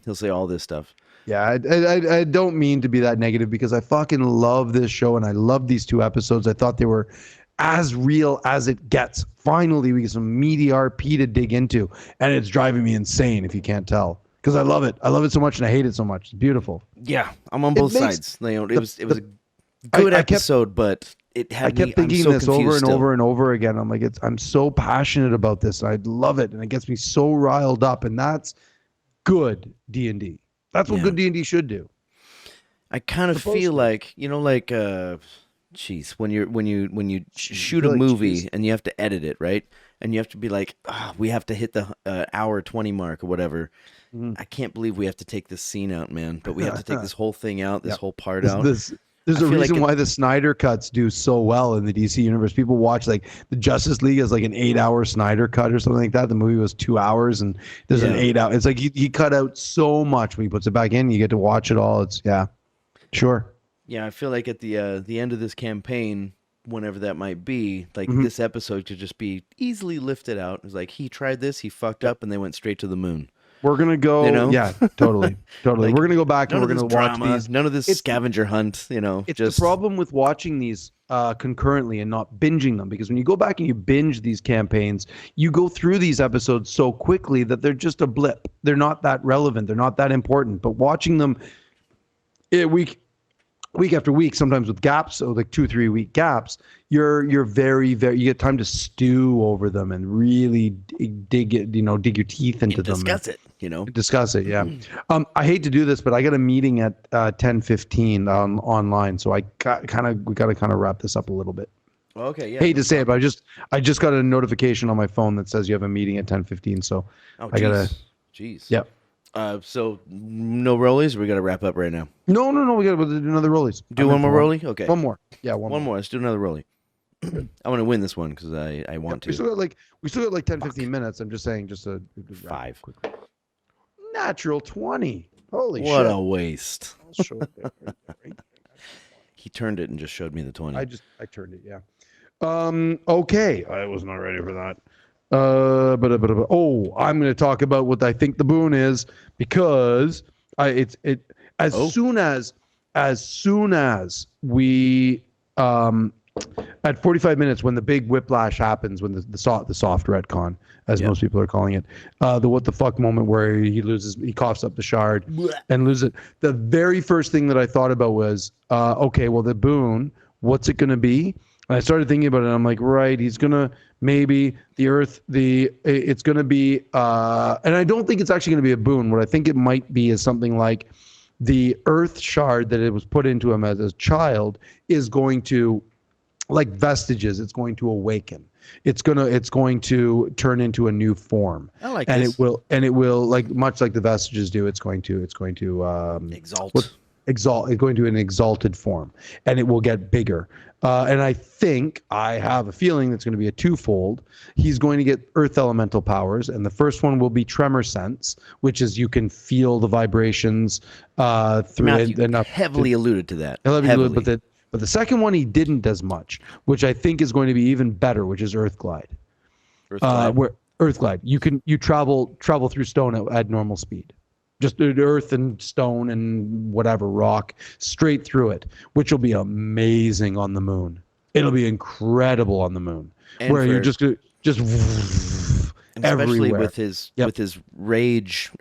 He'll say all this stuff. Yeah, I don't mean to be that negative because I fucking love this show and I love these 2 episodes. I thought they were as real as it gets. Finally, we get some meaty RP to dig into, and it's driving me insane if you can't tell. Because I love it. I love it so much and I hate it so much. It's beautiful. Yeah, I'm on both sides. It was a good episode, but... I kept thinking this over and over and over again. I'm I'm so passionate about this. I love it, and it gets me so riled up. And that's good D&D. That's what good D&D should do. I kind of feel like when you shoot a movie and you have to edit it, right? And you have to be we have to hit the hour 20 mark or whatever. I can't believe we have to take this scene out, man. But we have to take this whole thing out, this whole part out. There's a reason why the Snyder cuts do so well in the DC universe. People watch the Justice League as an 8-hour Snyder cut or something like that. The movie was 2 hours and there's an 8 hour. It's he cut out so much when he puts it back in. You get to watch it all. It's sure. Yeah, I feel like at the end of this campaign, whenever that might be, this episode could just be easily lifted out. It's he tried this, he fucked up, and they went straight to the moon. We're going to go, yeah, totally. We're going to go back and we're going to watch these. None of this scavenger hunt, It's the problem with watching these concurrently and not binging them, because when you go back and you binge these campaigns, you go through these episodes so quickly that they're just a blip. They're not that relevant. They're not that important. But watching them week after week, sometimes with gaps, so 2-3 week gaps, you're very, very, you get time to stew over them and really dig your teeth into them. Discuss it. Yeah. I hate to do this, but I got a meeting at 10:15 online, so we got to kind of wrap this up a little bit. Okay, yeah. Hate to say it, but I just got a notification on my phone that says you have a meeting at 10:15. So Oh, I gotta. jeez. Yep. So no rollies. We got to wrap up right now. No. We gotta do another rollies. Do one more rollie. Okay. One more. Yeah, one One more. more. Let's do another rollie. I want to win this one because I want We to. still got like 10, 15 minutes. I'm just saying, just a Five. quickly. Natural 20. Holy What shit! a waste. I'll show it there, right? He turned it and just showed me the 20. I turned it. Yeah. Okay. I was not ready for that. Oh, I'm going to talk about what I think the boon is because as Oh. soon as we at 45 minutes when the big whiplash happens, when the soft retcon, as most people are calling it, the what the fuck moment where he coughs up the shard and loses it. The very first thing that I thought about was, okay, well the boon, what's it going to be? And I started thinking about it. And I'm like, right, he's gonna maybe the earth, it's gonna be, and I don't think it's actually gonna be a boon. What I think it might be is something like the earth shard that it was put into him as a child is going to, like vestiges, it's going to awaken. It's going to turn into a new form. I like and this. it will like much like the vestiges do. It's going to Exalt. It's going to an exalted form, and it will get bigger. And I have a feeling it's going to be a twofold. He's going to get earth elemental powers, and the first one will be tremor sense, which is you can feel the vibrations through Matthew it enough. heavily alluded to that. Heavily. But the second one he didn't as much, which I think is going to be even better, which is Earth Glide. Where Earth Glide, you travel through stone at normal speed. Just earth and stone and whatever rock straight through it, which will be amazing on the moon. It'll be incredible on the moon, And where you're just especially everywhere. with his rage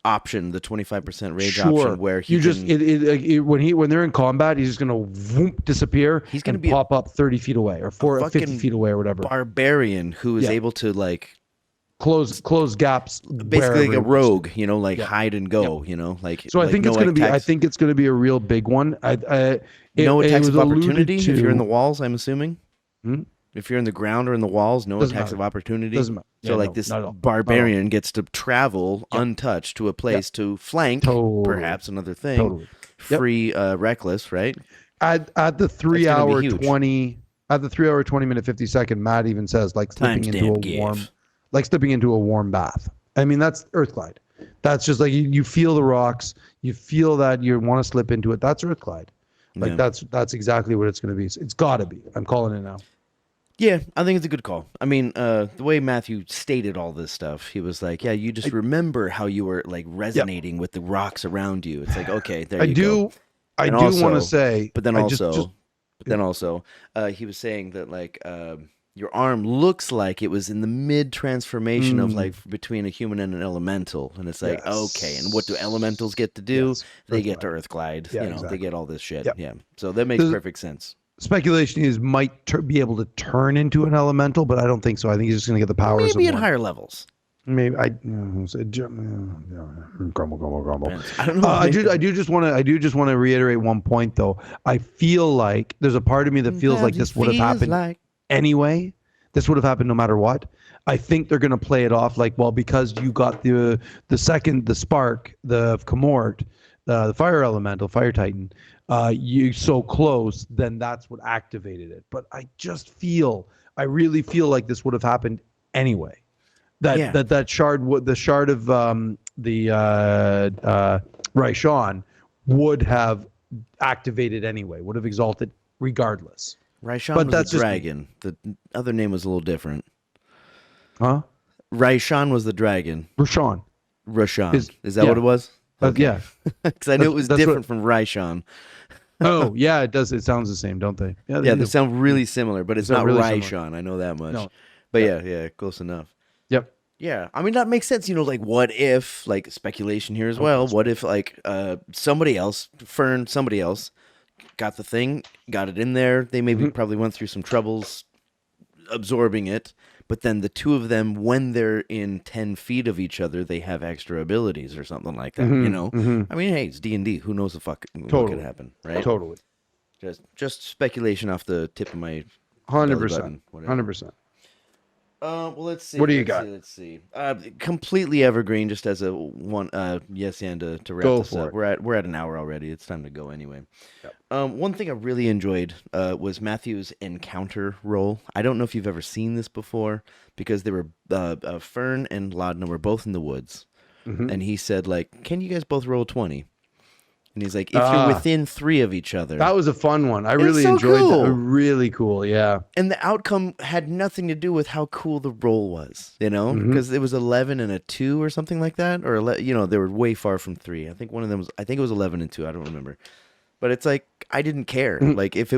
option, the 25% rage Sure. option, where he when they're in combat, he's just gonna disappear. He's gonna and be pop up 30 feet away or 50 fucking feet away or whatever. barbarian who is able to like close gaps, basically like a rogue, hide and go, So I think it's going to be. I think it's going to be a real big one. No attacks of was alluded opportunity if to- you're in the walls. I'm assuming. Hmm? If you're in the ground or in the walls, no Doesn't attacks matter. of opportunity. Doesn't matter. So Yeah, like no, this not at all. barbarian gets to travel untouched to a place to flank, Totally. perhaps another thing. Totally. Yep. Free, reckless, right? At the 3 That's gonna be hour huge. 20 at the 3 hour 20 minute 50 second, Matt even says like slipping into Timestamp a give. warm bath. I mean, that's Earth Glide. That's just like you feel the rocks, you feel that you want to slip into it. That's Earth Glide. Like Yeah. that's exactly what it's going to be. It's got to be. I'm calling it now. Yeah, I think it's a good call. I mean, the way Matthew stated all this stuff, he was like, "Yeah, you just remember how you were like resonating with the rocks around you." It's like, okay, there you go. I And do also- want to say, But then I also, he was saying that like your arm looks like it was in the mid transformation of like between a human and an elemental, and it's like, Yes. okay, and what do elementals get to do? Yes, They Earth get to Glide. Earth Glide. Yeah, They exactly. get all this shit. Yep. Yeah, so that makes Does- perfect sense. speculation is might be able to turn into an elemental, but I don't think so. I think he's just going to get the powers. Maybe of at one. higher levels. Maybe grumble. I don't know. I do just want to reiterate one point though. I feel like there's a part of me that feels like this would have happened anyway. This would have happened no matter what. I think they're going to play it off like, well, because you got the spark, the Comort, the fire elemental, fire titan, you so close, then that's what activated it. But I really feel like this would have happened anyway. That shard would, the shard of the Raishan would have activated anyway, would have exalted regardless. Raishan But was that's the just- dragon. The other name was a little different. Huh? Raishan was the dragon. Rashawn. Rashan. Is- Is that yeah. what it was? Yeah. Because I knew it was That's different what- from Raishan. Oh, yeah, it does. It sounds the same, don't they? Yeah, do. they sound really similar, but it's They not sound really Raishan. similar. I know that much. No. But yeah, close enough. Yep. Yeah, I mean that makes sense. Like what if, like speculation here as well. What if like somebody else, somebody else, got the thing, got it in there. They maybe probably went through some troubles absorbing it, but then the two of them, when they're in 10 feet of each other, they have extra abilities or something like that. You know, I mean, hey, it's D&D. Who knows what could happen, right? Totally. Just speculation off the tip of my belly 100%. button, whatever. 100%. Well, let's see. What do you let's got? See, let's see. Completely evergreen. Just as a one. Yes, and to wrap Go this for up, it. we're at an hour already. It's time to go anyway. Yep. One thing I really enjoyed was Matthew's encounter role. I don't know if you've ever seen this before because they were Fern and Laudna were both in the woods, and he said like, "Can you guys both roll 20?" And he's like, "If you're within 3 of each other." That was a fun one. I was really so enjoyed cool. that. Really cool. Yeah. And the outcome had nothing to do with how cool the roll was, you know, because it was 11 and a 2 or something like that, or they were way far from 3. I think one of them was, I think it was 11 and 2. I don't remember, but it's like I didn't care. Like if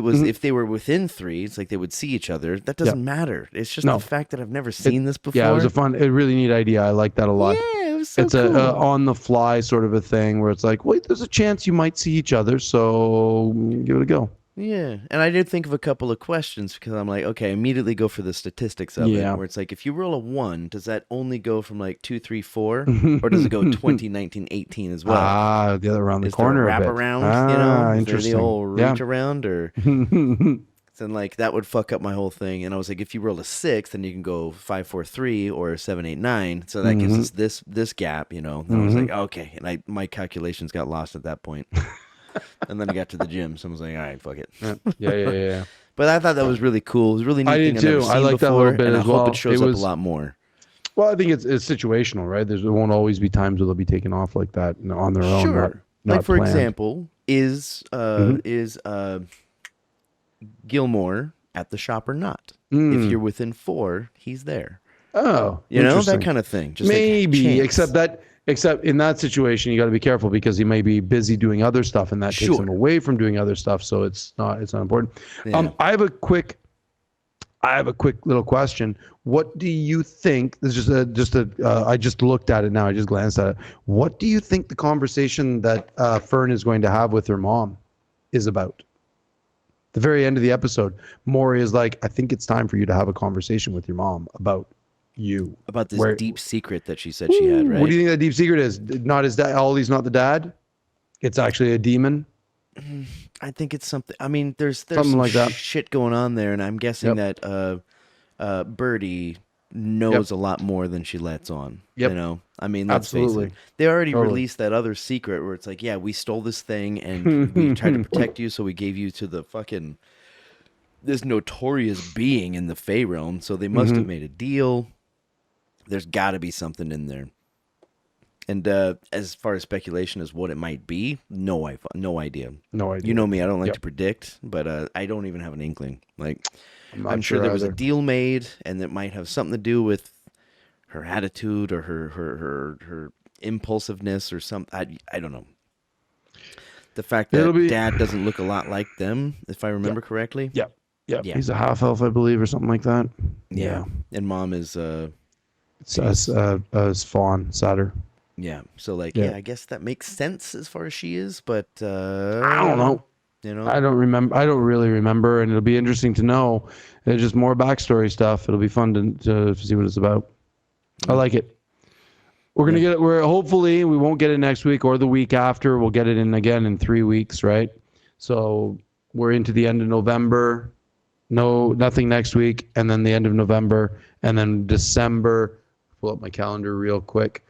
they were within 3, it's like they would see each other. That doesn't matter. It's just the fact that I've never seen this before. Yeah, it was a really neat idea. I like that a lot. Yeah, it was so It's cool. a on the fly sort of a thing where it's like, wait, there's a chance you might see each other, so give it a go. Yeah, and I did think of a couple of questions because I'm like, okay, immediately go for the statistics of it. Where it's like, if you roll a 1, does that only go from like 2, 3, 4, or does it go 20, 19, 18 as well? Ah, the other around the Is corner there a a bit. wraparound? Is Interesting. there the old reach around, or then like that would fuck up my whole thing. And I was like, if you roll a 6, then you can go 5, 4, 3 or 7, 8, 9. So that gives us this gap, And I was like, okay, and my calculations got lost at that point. And then I got to the gym, so I was like, all right, fuck it. Yeah. But I thought that was really cool. It was really neat. I did thing I've too. never seen I like that a before, little bit and as I hope well. it shows up a lot more. Well, I think it's situational, right? There won't always be times where they'll be taken off like that on their own. Sure. Not Like for planned. example, is Gilmore at the shop or not? If you're within 4, he's there. Oh, You know, that interesting. kind of thing. Just Maybe, like chance. except in that situation, you got to be careful because he may be busy doing other stuff, and that takes him away from doing other stuff. So it's not important. Yeah. I have a quick little question. What do you think? This is I just looked at it now. I just glanced at it. What do you think the conversation that Fern is going to have with her mom is about? The very end of the episode, Maury is like, "I think it's time for you to have a conversation with your mom about you." About this deep secret that she said she had, right? What do you think that deep secret is? Not his dad. Ollie's not the dad. It's actually a demon. I think it's something. I mean, there's Something some like that. shit going on there, and I'm guessing that Birdie knows a lot more than she lets on. Yep. You know, I mean, let's face Absolutely. it. They already Totally. released that other secret where it's like, yeah, we stole this thing and we tried to protect you, so we gave you to the fucking this notorious being in the Fey realm. So they must have made a deal. There's got to be something in there. And as far as speculation as what it might be, no idea. No idea. You know me, I don't like to predict, but I don't even have an inkling. Like, I'm sure sure there was a either. deal made, and that might have something to do with her attitude or her impulsiveness or something. I don't know. The fact that Dad doesn't look a lot like them, if I remember correctly. Yeah. Yeah. He's a half elf, I believe, or something like that. Yeah. And Mom is It's as Fawn Satter. yeah. So like Yeah. I guess that makes sense as far as she is, but I don't know. You know, I don't remember. I don't really remember, and it'll be interesting to know. It's just more backstory stuff. It'll be fun to see what it's about. I like it. We're gonna get it. We're hopefully we won't get it next week or the week after. We'll get it in again in 3 weeks, right? So we're into the end of November. Nothing next week, and then the end of November, and then December. Pull up my calendar real quick.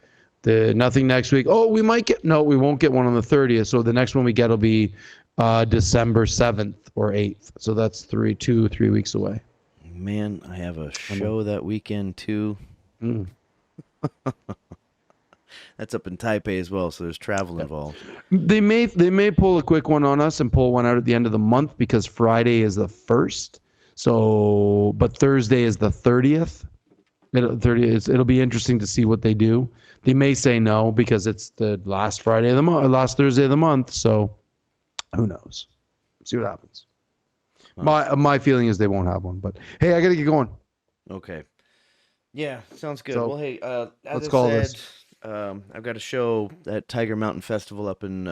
Nothing next week. Oh, we won't get one on the 30th. So the next one we get will be December 7th or 8th. So that's 3 weeks away. man, I have a show that weekend too. That's up in Taipei as well, so there's travel involved. They may pull a quick one on us and pull one out at the end of the month because Friday is the 1st. So, but Thursday is the 30th. It'll be interesting to see what they do. They may say no because it's the last Friday of the month, last Thursday of the month. So, who knows? See what happens. My feeling is they won't have one. But hey, I gotta get going. Okay. Yeah, sounds good. So, well, hey, as let's I call said, this. I've got a show at Tiger Mountain Festival up in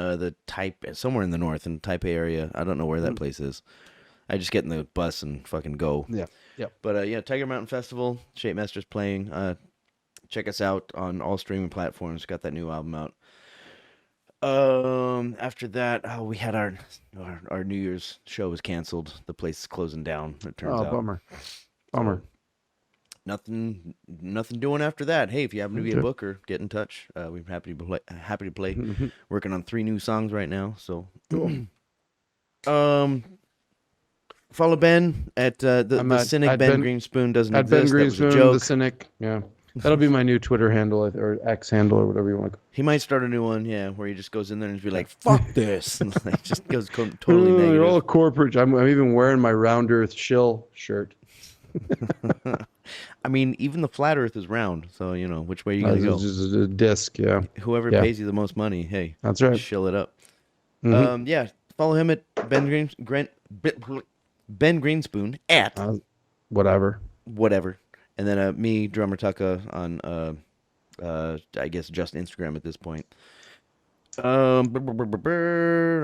somewhere in the north in Taipei area. I don't know where that place is. I just get in the bus and fucking go. Yeah. But yeah, Tiger Mountain Festival. ShapeMaster's playing. Check us out on all streaming platforms. Got that new album out. After that, we had our New Year's show was canceled. The place is closing down. It turns Oh, out. bummer. Bummer. Nothing doing after that. Hey, if you happen to be a Okay. booker, get in touch. We're happy to play. Working on 3 new songs right now. So, follow Ben at the I'm at- cynic. at Ben Ben- Greenspoon doesn't At Ben exist. That was a Greenspoon, joke. the cynic. Yeah. That'll be my new Twitter handle or X handle or whatever you want to call it. He might start a new one, yeah, where he just goes in there and just be like, "Fuck this," and like just goes totally You're negative. all corporate. I'm even wearing my Round Earth shill shirt. I mean, even the flat Earth is round, so you know which way you gotta It's go. just a disc, yeah. Whoever Yeah. pays you the most money, hey, That's right. shill it up. Mhm. Yeah, follow him at Ben Greenspoon at Whatever. whatever, and then me drummatucka on I guess just Instagram at this point. I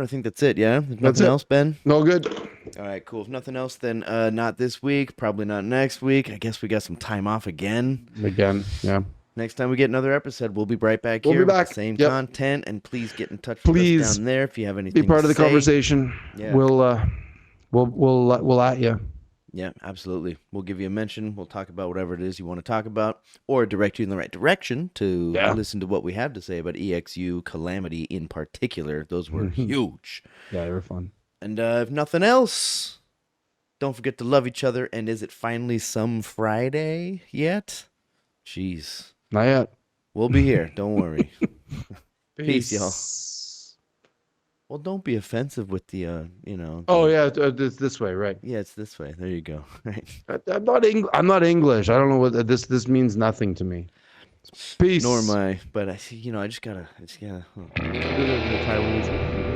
think that's it. Yeah, There's That's nothing it. else, Ben. No good. All right, cool. If nothing else, then not this week, probably not next week. I guess we got some time off again. Again, yeah. Next time we get another episode, we'll be right back We'll be here. back. Same Yep. content, and please get in touch with Please us down there if you have anything Be part to of the say. conversation. Yeah. We'll at you. Yeah, absolutely. We'll give you a mention. We'll talk about whatever it is you want to talk about, or direct you in the right direction to listen to what we have to say about EXU Calamity in particular. Those were huge. Yeah, they were fun. And if nothing else, don't forget to love each other. And is it finally some Friday yet? Jeez. Not yet. We'll be here. Don't worry. Peace, y'all. Well, don't be offensive with the, Oh yeah, it's this way, right? Yeah, it's this way. There you go. Right. I'm not English. I don't know what this means. Nothing to me. Peace. Nor am I. But I just gotta. The Taiwanese.